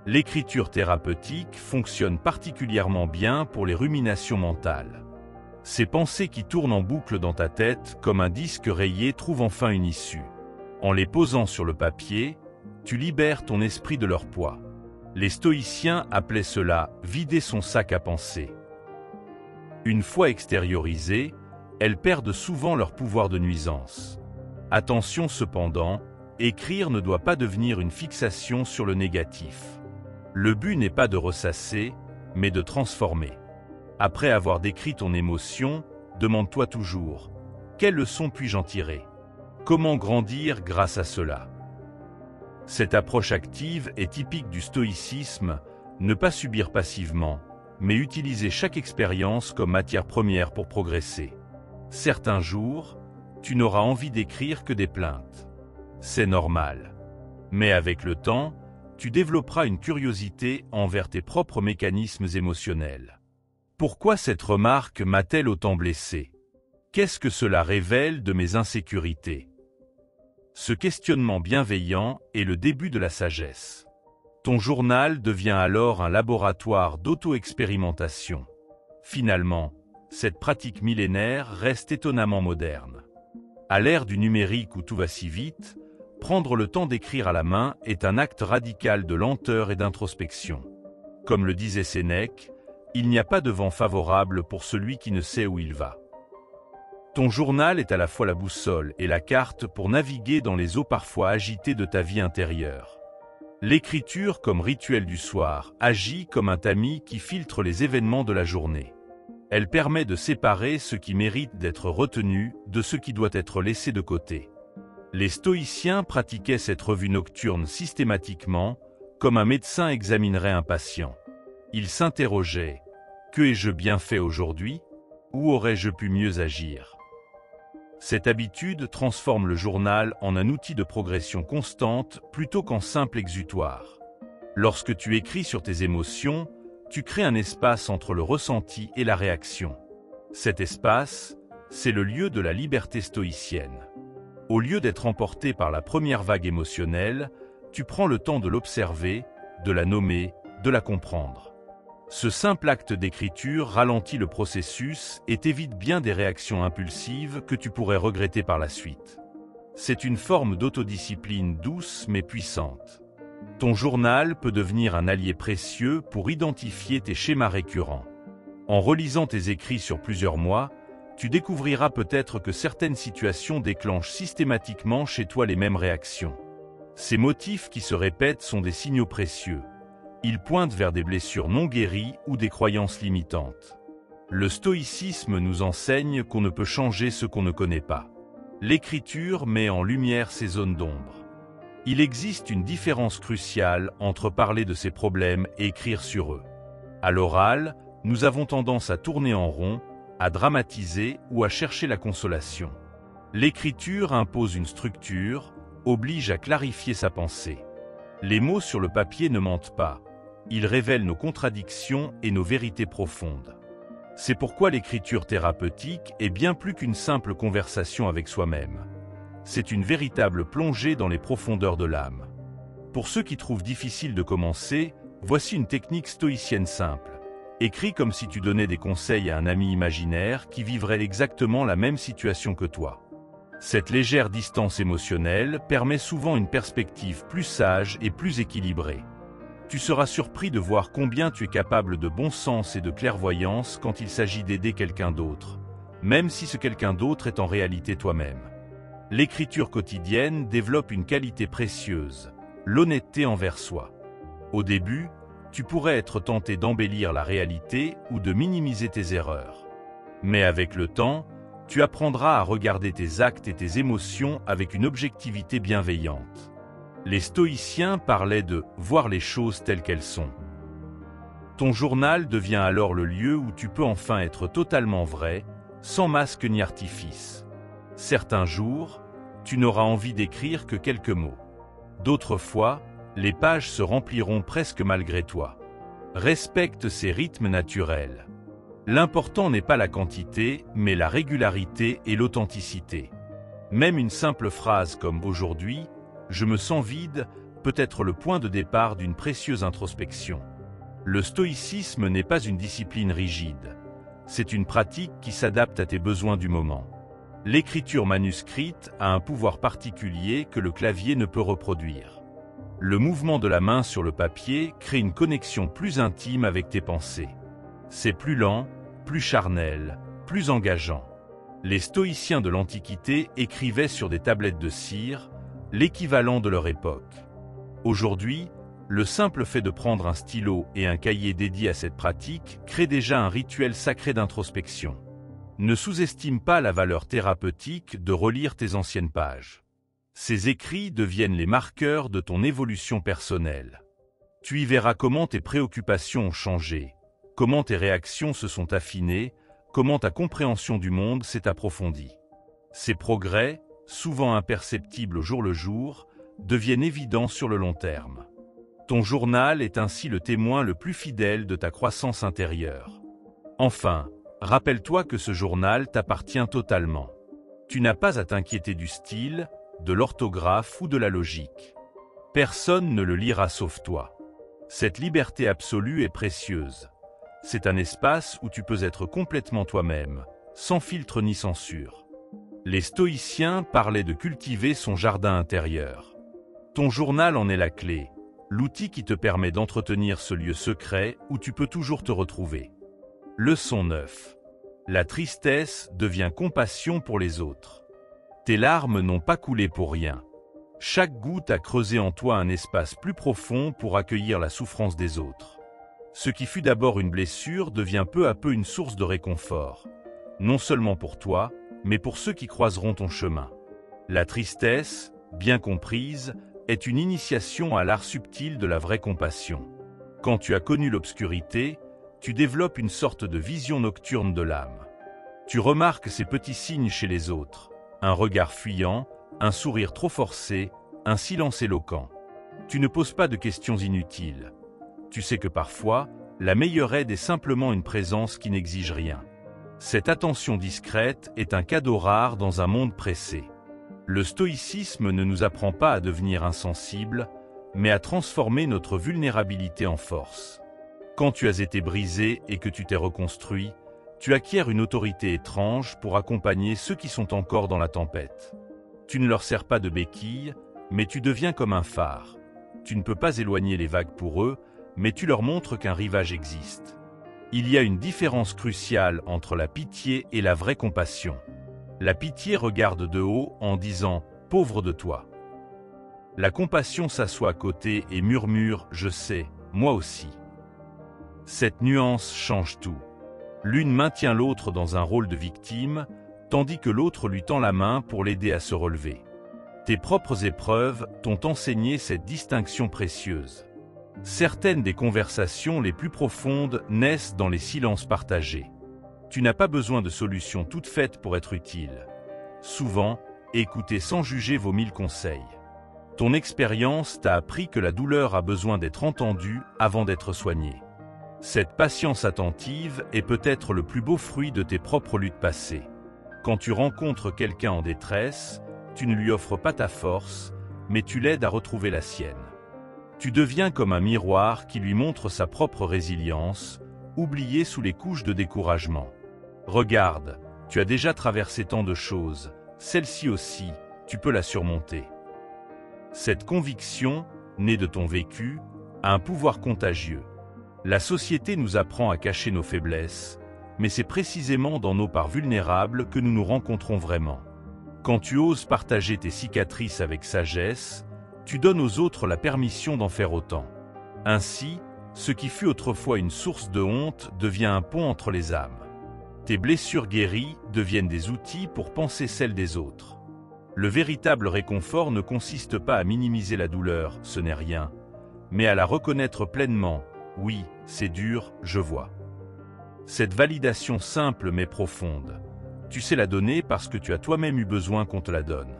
L'écriture thérapeutique fonctionne particulièrement bien pour les ruminations mentales. Ces pensées qui tournent en boucle dans ta tête comme un disque rayé trouvent enfin une issue. En les posant sur le papier, tu libères ton esprit de leur poids. Les stoïciens appelaient cela « vider son sac à pensées ». Une fois extériorisées, elles perdent souvent leur pouvoir de nuisance. Attention cependant, écrire ne doit pas devenir une fixation sur le négatif. Le but n'est pas de ressasser, mais de transformer. Après avoir décrit ton émotion, demande-toi toujours « Quelle leçon puis-je en tirer ? Comment grandir grâce à cela ?» Cette approche active est typique du stoïcisme, ne pas subir passivement, mais utiliser chaque expérience comme matière première pour progresser. Certains jours, tu n'auras envie d'écrire que des plaintes. C'est normal. Mais avec le temps, tu développeras une curiosité envers tes propres mécanismes émotionnels. Pourquoi cette remarque m'a-t-elle autant blessé ? Qu'est-ce que cela révèle de mes insécurités ? Ce questionnement bienveillant est le début de la sagesse. Ton journal devient alors un laboratoire d'auto-expérimentation. Finalement, cette pratique millénaire reste étonnamment moderne. À l'ère du numérique où tout va si vite, prendre le temps d'écrire à la main est un acte radical de lenteur et d'introspection. Comme le disait Sénèque, il n'y a pas de vent favorable pour celui qui ne sait où il va. Ton journal est à la fois la boussole et la carte pour naviguer dans les eaux parfois agitées de ta vie intérieure. L'écriture, comme rituel du soir, agit comme un tamis qui filtre les événements de la journée. Elle permet de séparer ce qui mérite d'être retenu de ce qui doit être laissé de côté. Les stoïciens pratiquaient cette revue nocturne systématiquement, comme un médecin examinerait un patient. Ils s'interrogeaient « Que ai-je bien fait aujourd'hui ? Où aurais-je pu mieux agir ?» Cette habitude transforme le journal en un outil de progression constante plutôt qu'en simple exutoire. Lorsque tu écris sur tes émotions, tu crées un espace entre le ressenti et la réaction. Cet espace, c'est le lieu de la liberté stoïcienne. Au lieu d'être emporté par la première vague émotionnelle, tu prends le temps de l'observer, de la nommer, de la comprendre. Ce simple acte d'écriture ralentit le processus et t'évite bien des réactions impulsives que tu pourrais regretter par la suite. C'est une forme d'autodiscipline douce mais puissante. Ton journal peut devenir un allié précieux pour identifier tes schémas récurrents. En relisant tes écrits sur plusieurs mois, tu découvriras peut-être que certaines situations déclenchent systématiquement chez toi les mêmes réactions. Ces motifs qui se répètent sont des signaux précieux. Ils pointent vers des blessures non guéries ou des croyances limitantes. Le stoïcisme nous enseigne qu'on ne peut changer ce qu'on ne connaît pas. L'écriture met en lumière ces zones d'ombre. Il existe une différence cruciale entre parler de ces problèmes et écrire sur eux. À l'oral, nous avons tendance à tourner en rond, à dramatiser ou à chercher la consolation. L'écriture impose une structure, oblige à clarifier sa pensée. Les mots sur le papier ne mentent pas. Ils révèlent nos contradictions et nos vérités profondes. C'est pourquoi l'écriture thérapeutique est bien plus qu'une simple conversation avec soi-même. C'est une véritable plongée dans les profondeurs de l'âme. Pour ceux qui trouvent difficile de commencer, voici une technique stoïcienne simple. Écris comme si tu donnais des conseils à un ami imaginaire qui vivrait exactement la même situation que toi. Cette légère distance émotionnelle permet souvent une perspective plus sage et plus équilibrée. Tu seras surpris de voir combien tu es capable de bon sens et de clairvoyance quand il s'agit d'aider quelqu'un d'autre, même si ce quelqu'un d'autre est en réalité toi-même. L'écriture quotidienne développe une qualité précieuse, l'honnêteté envers soi. Au début, tu pourrais être tenté d'embellir la réalité ou de minimiser tes erreurs. Mais avec le temps, tu apprendras à regarder tes actes et tes émotions avec une objectivité bienveillante. Les stoïciens parlaient de « voir les choses telles qu'elles sont ». Ton journal devient alors le lieu où tu peux enfin être totalement vrai, sans masque ni artifice. Certains jours, tu n'auras envie d'écrire que quelques mots. D'autres fois, les pages se rempliront presque malgré toi. Respecte ces rythmes naturels. L'important n'est pas la quantité, mais la régularité et l'authenticité. Même une simple phrase comme « Aujourd'hui, je me sens vide » peut être le point de départ d'une précieuse introspection. Le stoïcisme n'est pas une discipline rigide. C'est une pratique qui s'adapte à tes besoins du moment. L'écriture manuscrite a un pouvoir particulier que le clavier ne peut reproduire. Le mouvement de la main sur le papier crée une connexion plus intime avec tes pensées. C'est plus lent, plus charnel, plus engageant. Les stoïciens de l'Antiquité écrivaient sur des tablettes de cire, l'équivalent de leur époque. Aujourd'hui, le simple fait de prendre un stylo et un cahier dédié à cette pratique crée déjà un rituel sacré d'introspection. Ne sous-estime pas la valeur thérapeutique de relire tes anciennes pages. Ces écrits deviennent les marqueurs de ton évolution personnelle. Tu y verras comment tes préoccupations ont changé, comment tes réactions se sont affinées, comment ta compréhension du monde s'est approfondie. Ces progrès, souvent imperceptibles au jour le jour, deviennent évidents sur le long terme. Ton journal est ainsi le témoin le plus fidèle de ta croissance intérieure. Enfin, rappelle-toi que ce journal t'appartient totalement. Tu n'as pas à t'inquiéter du style, de l'orthographe ou de la logique. Personne ne le lira sauf toi. Cette liberté absolue est précieuse. C'est un espace où tu peux être complètement toi-même, sans filtre ni censure. Les stoïciens parlaient de cultiver son jardin intérieur. Ton journal en est la clé, l'outil qui te permet d'entretenir ce lieu secret où tu peux toujours te retrouver. Leçon 9. La tristesse devient compassion pour les autres. Tes larmes n'ont pas coulé pour rien. Chaque goutte a creusé en toi un espace plus profond pour accueillir la souffrance des autres. Ce qui fut d'abord une blessure devient peu à peu une source de réconfort, non seulement pour toi, mais pour ceux qui croiseront ton chemin. La tristesse, bien comprise, est une initiation à l'art subtil de la vraie compassion. Quand tu as connu l'obscurité, tu développes une sorte de vision nocturne de l'âme. Tu remarques ces petits signes chez les autres, un regard fuyant, un sourire trop forcé, un silence éloquent. Tu ne poses pas de questions inutiles. Tu sais que parfois, la meilleure aide est simplement une présence qui n'exige rien. Cette attention discrète est un cadeau rare dans un monde pressé. Le stoïcisme ne nous apprend pas à devenir insensibles, mais à transformer notre vulnérabilité en force. Quand tu as été brisé et que tu t'es reconstruit, tu acquiers une autorité étrange pour accompagner ceux qui sont encore dans la tempête. Tu ne leur sers pas de béquille, mais tu deviens comme un phare. Tu ne peux pas éloigner les vagues pour eux, mais tu leur montres qu'un rivage existe. Il y a une différence cruciale entre la pitié et la vraie compassion. La pitié regarde de haut en disant « pauvre de toi ». La compassion s'assoit à côté et murmure « je sais, moi aussi ». Cette nuance change tout. L'une maintient l'autre dans un rôle de victime, tandis que l'autre lui tend la main pour l'aider à se relever. Tes propres épreuves t'ont enseigné cette distinction précieuse. Certaines des conversations les plus profondes naissent dans les silences partagés. Tu n'as pas besoin de solutions toutes faites pour être utile. Souvent, écouter sans juger vaut 1000 conseils. Ton expérience t'a appris que la douleur a besoin d'être entendue avant d'être soignée. Cette patience attentive est peut-être le plus beau fruit de tes propres luttes passées. Quand tu rencontres quelqu'un en détresse, tu ne lui offres pas ta force, mais tu l'aides à retrouver la sienne. Tu deviens comme un miroir qui lui montre sa propre résilience, oubliée sous les couches de découragement. Regarde, tu as déjà traversé tant de choses, celle-ci aussi, tu peux la surmonter. Cette conviction, née de ton vécu, a un pouvoir contagieux. La société nous apprend à cacher nos faiblesses, mais c'est précisément dans nos parts vulnérables que nous nous rencontrons vraiment. Quand tu oses partager tes cicatrices avec sagesse, tu donnes aux autres la permission d'en faire autant. Ainsi, ce qui fut autrefois une source de honte devient un pont entre les âmes. Tes blessures guéries deviennent des outils pour panser celles des autres. Le véritable réconfort ne consiste pas à minimiser la douleur, ce n'est rien, mais à la reconnaître pleinement. Oui, c'est dur, je vois. Cette validation simple mais profonde. Tu sais la donner parce que tu as toi-même eu besoin qu'on te la donne.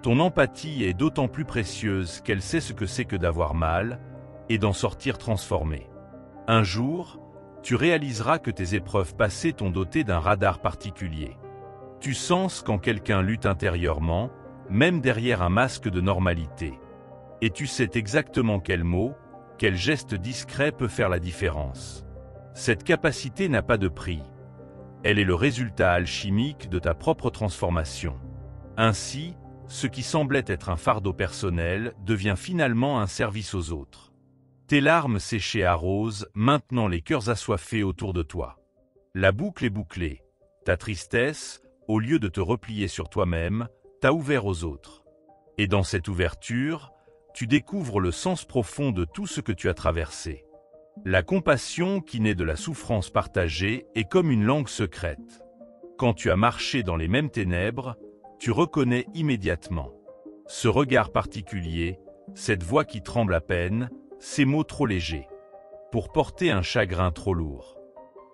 Ton empathie est d'autant plus précieuse qu'elle sait ce que c'est que d'avoir mal et d'en sortir transformé. Un jour, tu réaliseras que tes épreuves passées t'ont doté d'un radar particulier. Tu sens quand quelqu'un lutte intérieurement, même derrière un masque de normalité. Et tu sais exactement quel mot, quel geste discret peut faire la différence. Cette capacité n'a pas de prix. Elle est le résultat alchimique de ta propre transformation. Ainsi, ce qui semblait être un fardeau personnel devient finalement un service aux autres. Tes larmes séchées arrosent maintenant les cœurs assoiffés autour de toi. La boucle est bouclée. Ta tristesse, au lieu de te replier sur toi-même, t'a ouvert aux autres. Et dans cette ouverture, tu découvres le sens profond de tout ce que tu as traversé. La compassion qui naît de la souffrance partagée est comme une langue secrète. Quand tu as marché dans les mêmes ténèbres, tu reconnais immédiatement. Ce regard particulier, cette voix qui tremble à peine, ces mots trop légers. Pour porter un chagrin trop lourd.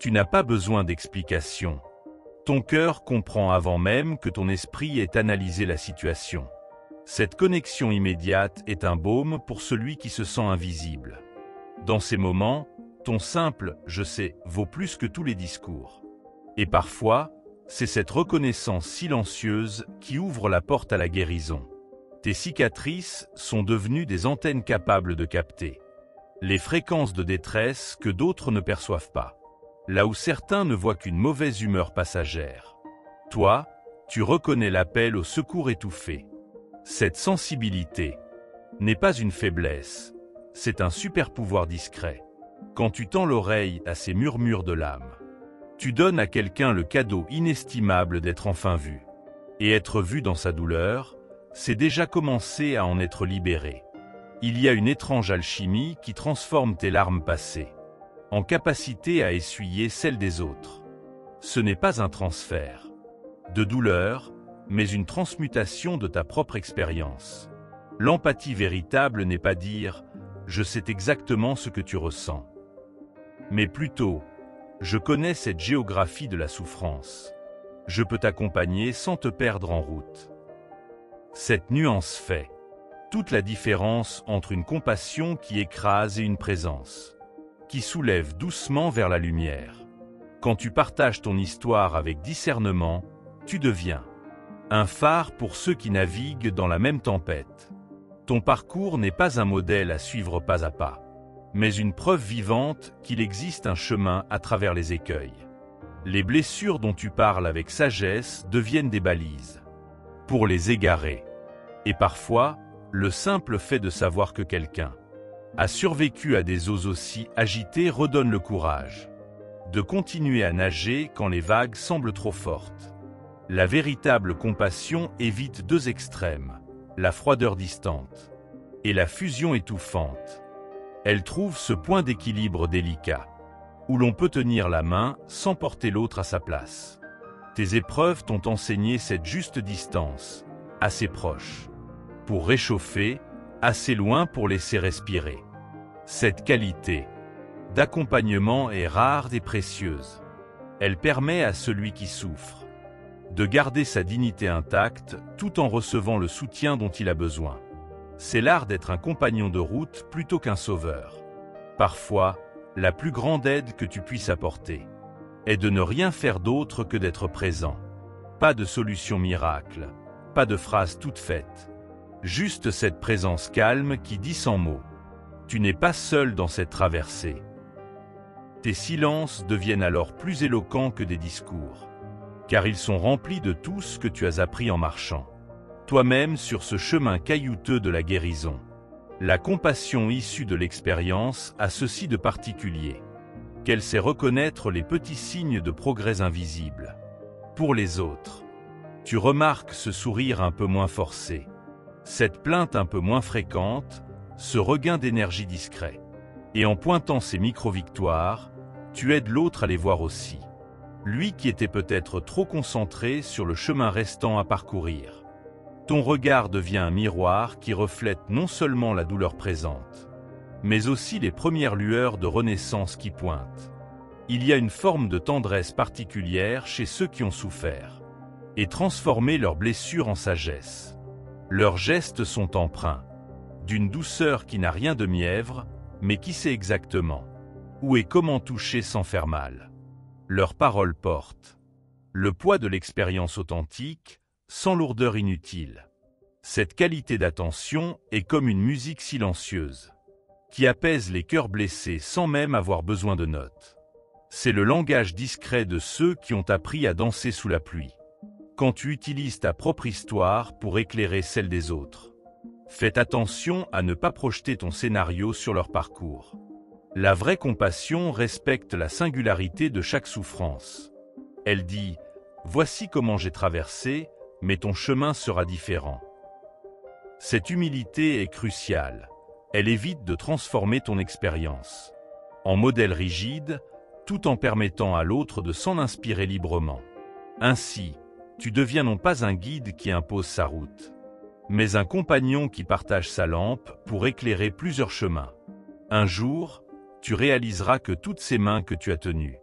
Tu n'as pas besoin d'explication. Ton cœur comprend avant même que ton esprit ait analysé la situation. Cette connexion immédiate est un baume pour celui qui se sent invisible. Dans ces moments, ton simple « je sais » vaut plus que tous les discours. Et parfois, c'est cette reconnaissance silencieuse qui ouvre la porte à la guérison. Tes cicatrices sont devenues des antennes capables de capter les fréquences de détresse que d'autres ne perçoivent pas. Là où certains ne voient qu'une mauvaise humeur passagère. Toi, tu reconnais l'appel au secours étouffé. Cette sensibilité n'est pas une faiblesse, c'est un super pouvoir discret. Quand tu tends l'oreille à ces murmures de l'âme, tu donnes à quelqu'un le cadeau inestimable d'être enfin vu. Et être vu dans sa douleur, c'est déjà commencer à en être libéré. Il y a une étrange alchimie qui transforme tes larmes passées en capacité à essuyer celles des autres. Ce n'est pas un transfert de douleur, mais une transmutation de ta propre expérience. L'empathie véritable n'est pas dire « je sais exactement ce que tu ressens », mais plutôt « je connais cette géographie de la souffrance. Je peux t'accompagner sans te perdre en route ». Cette nuance fait toute la différence entre une compassion qui écrase et une présence qui soulève doucement vers la lumière. Quand tu partages ton histoire avec discernement, tu deviens un phare pour ceux qui naviguent dans la même tempête. Ton parcours n'est pas un modèle à suivre pas à pas, mais une preuve vivante qu'il existe un chemin à travers les écueils. Les blessures dont tu parles avec sagesse deviennent des balises pour les égarer. Et parfois, le simple fait de savoir que quelqu'un a survécu à des eaux aussi agitées redonne le courage de continuer à nager quand les vagues semblent trop fortes. La véritable compassion évite deux extrêmes, la froideur distante et la fusion étouffante. Elle trouve ce point d'équilibre délicat, où l'on peut tenir la main sans porter l'autre à sa place. Tes épreuves t'ont enseigné cette juste distance, assez proche pour réchauffer, assez loin pour laisser respirer. Cette qualité d'accompagnement est rare et précieuse. Elle permet à celui qui souffre de garder sa dignité intacte tout en recevant le soutien dont il a besoin. C'est l'art d'être un compagnon de route plutôt qu'un sauveur. Parfois, la plus grande aide que tu puisses apporter est de ne rien faire d'autre que d'être présent. Pas de solution miracle, pas de phrase toute faite. Juste cette présence calme qui dit sans mots. Tu n'es pas seul dans cette traversée. Tes silences deviennent alors plus éloquents que des discours, car ils sont remplis de tout ce que tu as appris en marchant toi-même sur ce chemin caillouteux de la guérison. La compassion issue de l'expérience a ceci de particulier, qu'elle sait reconnaître les petits signes de progrès invisibles. Pour les autres, tu remarques ce sourire un peu moins forcé, cette plainte un peu moins fréquente, ce regain d'énergie discret. Et en pointant ces micro-victoires, tu aides l'autre à les voir aussi. Lui qui était peut-être trop concentré sur le chemin restant à parcourir. Ton regard devient un miroir qui reflète non seulement la douleur présente, mais aussi les premières lueurs de renaissance qui pointent. Il y a une forme de tendresse particulière chez ceux qui ont souffert. et transformer leurs blessures en sagesse. Leurs gestes sont empreints d'une douceur qui n'a rien de mièvre, mais qui sait exactement où et comment toucher sans faire mal. Leurs paroles portent le poids de l'expérience authentique, sans lourdeur inutile. Cette qualité d'attention est comme une musique silencieuse, qui apaise les cœurs blessés sans même avoir besoin de notes. C'est le langage discret de ceux qui ont appris à danser sous la pluie. Quand tu utilises ta propre histoire pour éclairer celle des autres, fais attention à ne pas projeter ton scénario sur leur parcours. La vraie compassion respecte la singularité de chaque souffrance. Elle dit « Voici comment j'ai traversé, mais ton chemin sera différent ». Cette humilité est cruciale. Elle évite de transformer ton expérience en modèle rigide, tout en permettant à l'autre de s'en inspirer librement. Ainsi, tu deviens non pas un guide qui impose sa route, mais un compagnon qui partage sa lampe pour éclairer plusieurs chemins. Un jour, tu réaliseras que toutes ces mains que tu as tenues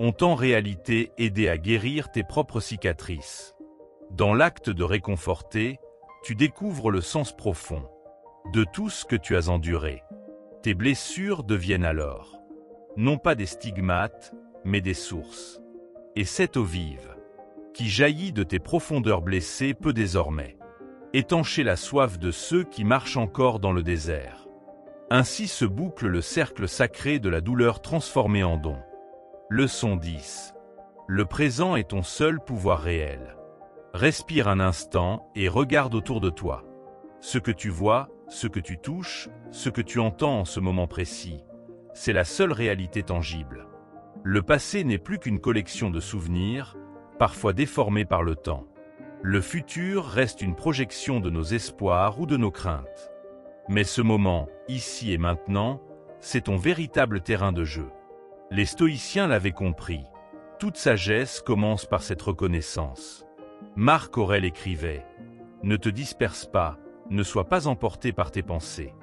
ont en réalité aidé à guérir tes propres cicatrices. Dans l'acte de réconforter, tu découvres le sens profond de tout ce que tu as enduré. Tes blessures deviennent alors non pas des stigmates, mais des sources. Et cette eau vive, qui jaillit de tes profondeurs blessées, peut désormais étancher la soif de ceux qui marchent encore dans le désert. Ainsi se boucle le cercle sacré de la douleur transformée en don. Leçon 10. Le présent est ton seul pouvoir réel. Respire un instant et regarde autour de toi. Ce que tu vois, ce que tu touches, ce que tu entends en ce moment précis, c'est la seule réalité tangible. Le passé n'est plus qu'une collection de souvenirs, parfois déformés par le temps. Le futur reste une projection de nos espoirs ou de nos craintes. Mais ce moment, ici et maintenant, c'est ton véritable terrain de jeu. Les stoïciens l'avaient compris. Toute sagesse commence par cette reconnaissance. Marc Aurèle écrivait « Ne te disperse pas, ne sois pas emporté par tes pensées.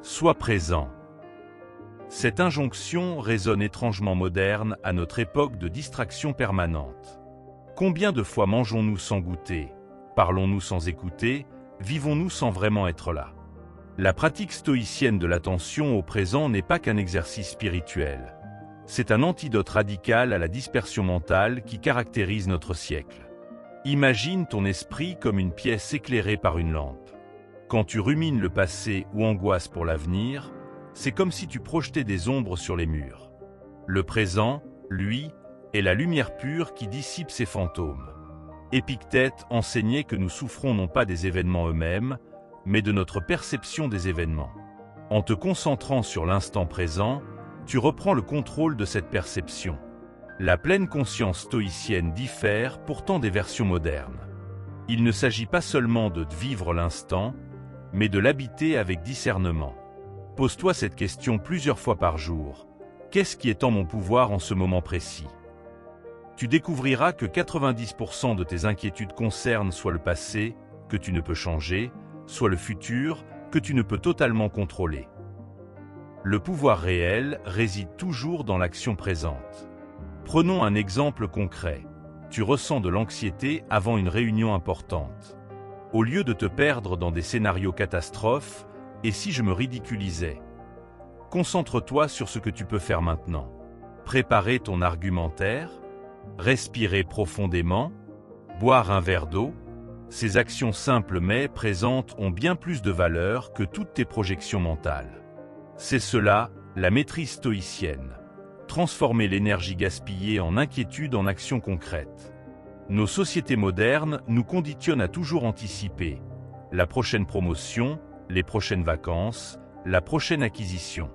Sois présent ». Cette injonction résonne étrangement moderne à notre époque de distraction permanente. Combien de fois mangeons-nous sans goûter, parlons-nous sans écouter, vivons-nous sans vraiment être là? La pratique stoïcienne de l'attention au présent n'est pas qu'un exercice spirituel. C'est un antidote radical à la dispersion mentale qui caractérise notre siècle. Imagine ton esprit comme une pièce éclairée par une lampe. Quand tu rumines le passé ou angoisses pour l'avenir, c'est comme si tu projetais des ombres sur les murs. Le présent, lui, est la lumière pure qui dissipe ces fantômes. Épictète enseignait que nous souffrons non pas des événements eux-mêmes, mais de notre perception des événements. En te concentrant sur l'instant présent, tu reprends le contrôle de cette perception. La pleine conscience stoïcienne diffère pourtant des versions modernes. Il ne s'agit pas seulement de vivre l'instant, mais de l'habiter avec discernement. Pose-toi cette question plusieurs fois par jour. Qu'est-ce qui est en mon pouvoir en ce moment précis? Tu découvriras que 90% de tes inquiétudes concernent soit le passé, que tu ne peux changer, soit le futur, que tu ne peux totalement contrôler. Le pouvoir réel réside toujours dans l'action présente. Prenons un exemple concret. Tu ressens de l'anxiété avant une réunion importante. Au lieu de te perdre dans des scénarios catastrophes, et si je me ridiculisais? Concentre-toi sur ce que tu peux faire maintenant. Préparer ton argumentaire, respirer profondément, boire un verre d'eau. Ces actions simples mais présentes ont bien plus de valeur que toutes tes projections mentales. C'est cela, la maîtrise stoïcienne. Transformer l'énergie gaspillée en inquiétude en action concrète. Nos sociétés modernes nous conditionnent à toujours anticiper la prochaine promotion, les prochaines vacances, la prochaine acquisition.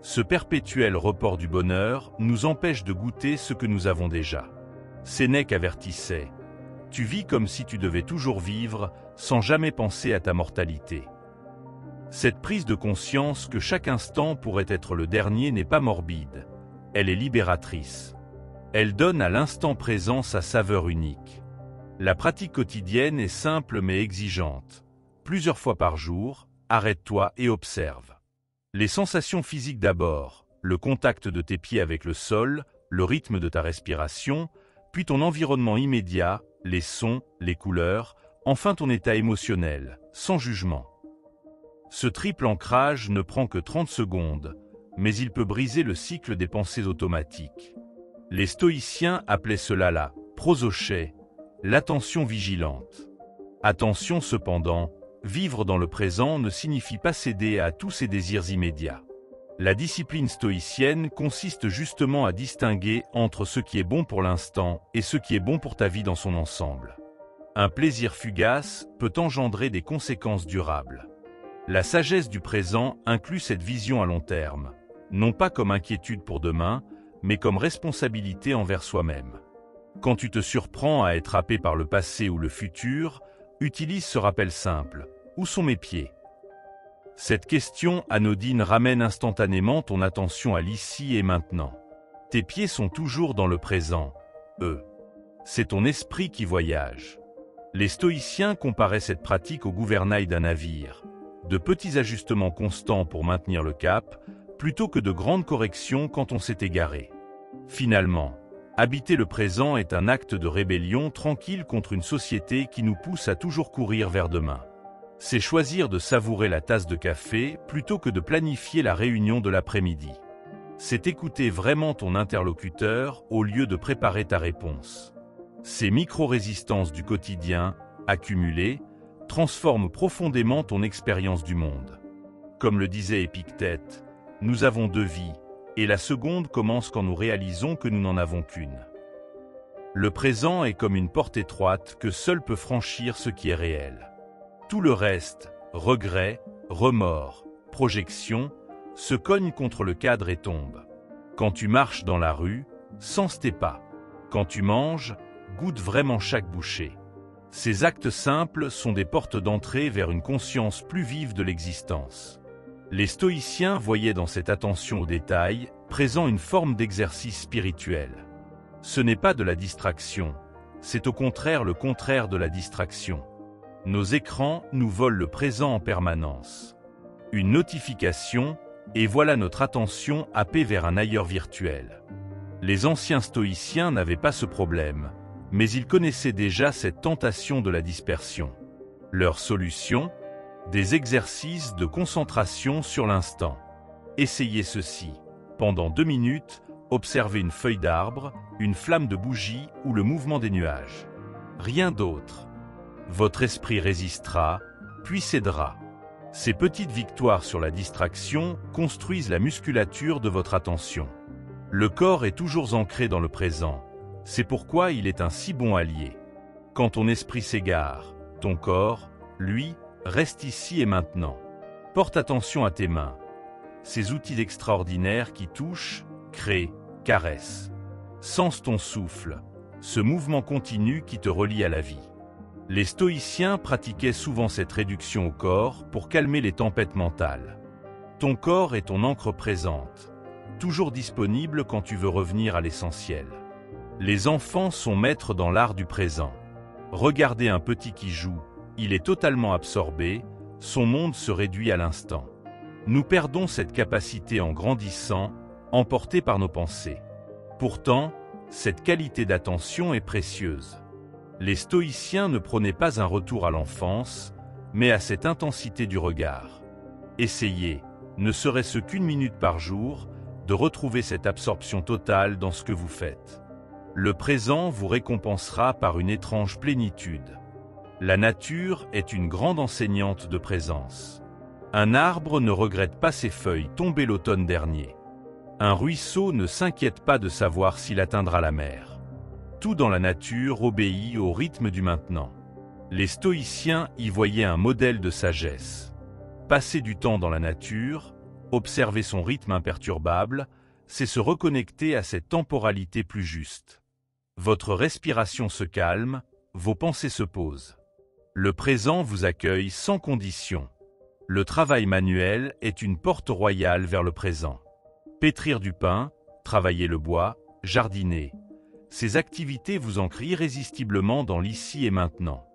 Ce perpétuel report du bonheur nous empêche de goûter ce que nous avons déjà. Sénèque avertissait « Tu vis comme si tu devais toujours vivre sans jamais penser à ta mortalité ». Cette prise de conscience que chaque instant pourrait être le dernier n'est pas morbide, elle est libératrice. Elle donne à l'instant présent sa saveur unique. La pratique quotidienne est simple mais exigeante. Plusieurs fois par jour, arrête-toi et observe. Les sensations physiques d'abord, le contact de tes pieds avec le sol, le rythme de ta respiration, puis ton environnement immédiat, les sons, les couleurs, enfin ton état émotionnel, sans jugement. Ce triple ancrage ne prend que 30 secondes, mais il peut briser le cycle des pensées automatiques. Les stoïciens appelaient cela la prosoché, l'attention vigilante. Attention cependant, vivre dans le présent ne signifie pas céder à tous ces désirs immédiats. La discipline stoïcienne consiste justement à distinguer entre ce qui est bon pour l'instant et ce qui est bon pour ta vie dans son ensemble. Un plaisir fugace peut engendrer des conséquences durables. La sagesse du présent inclut cette vision à long terme, non pas comme inquiétude pour demain, mais comme responsabilité envers soi-même. Quand tu te surprends à être happé par le passé ou le futur, utilise ce rappel simple. Où sont mes pieds ? Cette question anodine ramène instantanément ton attention à l'ici et maintenant. Tes pieds sont toujours dans le présent, eux. C'est ton esprit qui voyage. Les stoïciens comparaient cette pratique au gouvernail d'un navire. De petits ajustements constants pour maintenir le cap, plutôt que de grandes corrections quand on s'est égaré. Finalement, habiter le présent est un acte de rébellion tranquille contre une société qui nous pousse à toujours courir vers demain. C'est choisir de savourer la tasse de café plutôt que de planifier la réunion de l'après-midi. C'est écouter vraiment ton interlocuteur au lieu de préparer ta réponse. Ces micro-résistances du quotidien, accumulées, transforment profondément ton expérience du monde. Comme le disait Épictète, nous avons 2 vies, et la seconde commence quand nous réalisons que nous n'en avons qu'une. Le présent est comme une porte étroite que seul peut franchir ce qui est réel. Tout le reste, regrets, remords, projections, se cogne contre le cadre et tombe. Quand tu marches dans la rue, sens tes pas. Quand tu manges, goûte vraiment chaque bouchée. Ces actes simples sont des portes d'entrée vers une conscience plus vive de l'existence. Les stoïciens voyaient dans cette attention aux détails, présent une forme d'exercice spirituel. Ce n'est pas de la distraction, c'est au contraire le contraire de la distraction. Nos écrans nous volent le présent en permanence. Une notification, et voilà notre attention happée vers un ailleurs virtuel. Les anciens stoïciens n'avaient pas ce problème, mais ils connaissaient déjà cette tentation de la dispersion. Leur solution ? Des exercices de concentration sur l'instant. Essayez ceci. Pendant 2 minutes, observez une feuille d'arbre, une flamme de bougie ou le mouvement des nuages. Rien d'autre. Votre esprit résistera, puis cédera. Ces petites victoires sur la distraction construisent la musculature de votre attention. Le corps est toujours ancré dans le présent. C'est pourquoi il est un si bon allié. Quand ton esprit s'égare, ton corps, lui, reste ici et maintenant. Porte attention à tes mains. Ces outils extraordinaires qui touchent, créent, caressent. Sens ton souffle, ce mouvement continu qui te relie à la vie. Les stoïciens pratiquaient souvent cette réduction au corps pour calmer les tempêtes mentales. Ton corps est ton ancre présente, toujours disponible quand tu veux revenir à l'essentiel. Les enfants sont maîtres dans l'art du présent. Regardez un petit qui joue, il est totalement absorbé, son monde se réduit à l'instant. Nous perdons cette capacité en grandissant, emportés par nos pensées. Pourtant, cette qualité d'attention est précieuse. Les stoïciens ne prônaient pas un retour à l'enfance, mais à cette intensité du regard. Essayez, ne serait-ce qu'1 minute par jour, de retrouver cette absorption totale dans ce que vous faites. Le présent vous récompensera par une étrange plénitude. La nature est une grande enseignante de présence. Un arbre ne regrette pas ses feuilles tombées l'automne dernier. Un ruisseau ne s'inquiète pas de savoir s'il atteindra la mer. Tout dans la nature obéit au rythme du maintenant. Les stoïciens y voyaient un modèle de sagesse. Passer du temps dans la nature, observer son rythme imperturbable, c'est se reconnecter à cette temporalité plus juste. Votre respiration se calme, vos pensées se posent. Le présent vous accueille sans condition. Le travail manuel est une porte royale vers le présent. Pétrir du pain, travailler le bois, jardiner. Ces activités vous ancrent irrésistiblement dans l'ici et maintenant.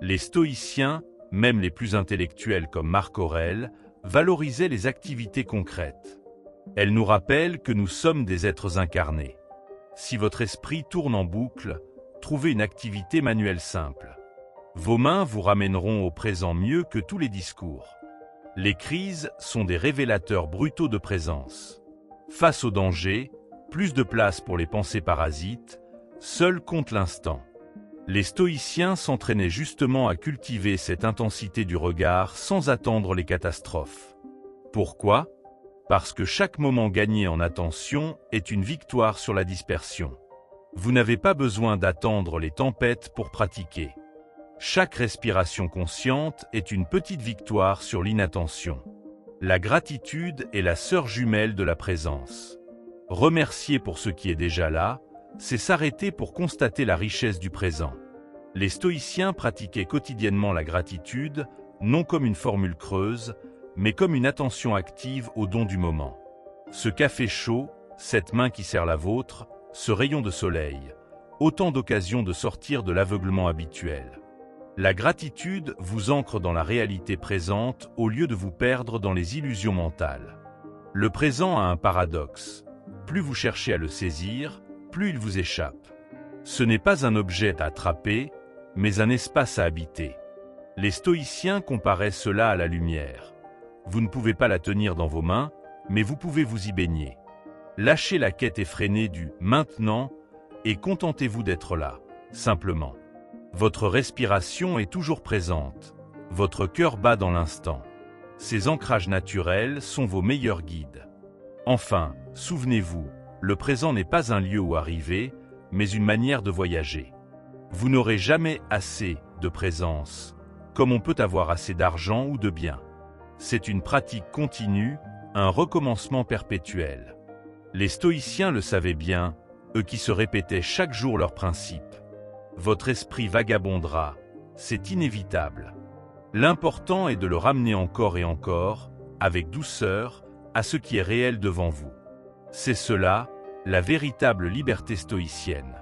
Les stoïciens, même les plus intellectuels comme Marc Aurèle, valorisaient les activités concrètes. Elles nous rappellent que nous sommes des êtres incarnés. Si votre esprit tourne en boucle, trouvez une activité manuelle simple. Vos mains vous ramèneront au présent mieux que tous les discours. Les crises sont des révélateurs brutaux de présence. Face au danger, plus de place pour les pensées parasites, seul compte l'instant. Les stoïciens s'entraînaient justement à cultiver cette intensité du regard sans attendre les catastrophes. Pourquoi ? Parce que chaque moment gagné en attention est une victoire sur la dispersion. Vous n'avez pas besoin d'attendre les tempêtes pour pratiquer. Chaque respiration consciente est une petite victoire sur l'inattention. La gratitude est la sœur jumelle de la présence. Remercier pour ce qui est déjà là, c'est s'arrêter pour constater la richesse du présent. Les stoïciens pratiquaient quotidiennement la gratitude, non comme une formule creuse, mais comme une attention active au don du moment. Ce café chaud, cette main qui serre la vôtre, ce rayon de soleil, autant d'occasions de sortir de l'aveuglement habituel. La gratitude vous ancre dans la réalité présente au lieu de vous perdre dans les illusions mentales. Le présent a un paradoxe. Plus vous cherchez à le saisir, plus il vous échappe. Ce n'est pas un objet à attraper, mais un espace à habiter. Les stoïciens comparaient cela à la lumière. Vous ne pouvez pas la tenir dans vos mains, mais vous pouvez vous y baigner. Lâchez la quête effrénée du « maintenant » et contentez-vous d'être là, simplement. Votre respiration est toujours présente. Votre cœur bat dans l'instant. Ces ancrages naturels sont vos meilleurs guides. Enfin, souvenez-vous, le présent n'est pas un lieu où arriver, mais une manière de voyager. Vous n'aurez jamais assez de présence, comme on peut avoir assez d'argent ou de biens. C'est une pratique continue, un recommencement perpétuel. Les stoïciens le savaient bien, eux qui se répétaient chaque jour leurs principes. Votre esprit vagabondera, c'est inévitable. L'important est de le ramener encore et encore, avec douceur, à ce qui est réel devant vous. C'est cela, la véritable liberté stoïcienne.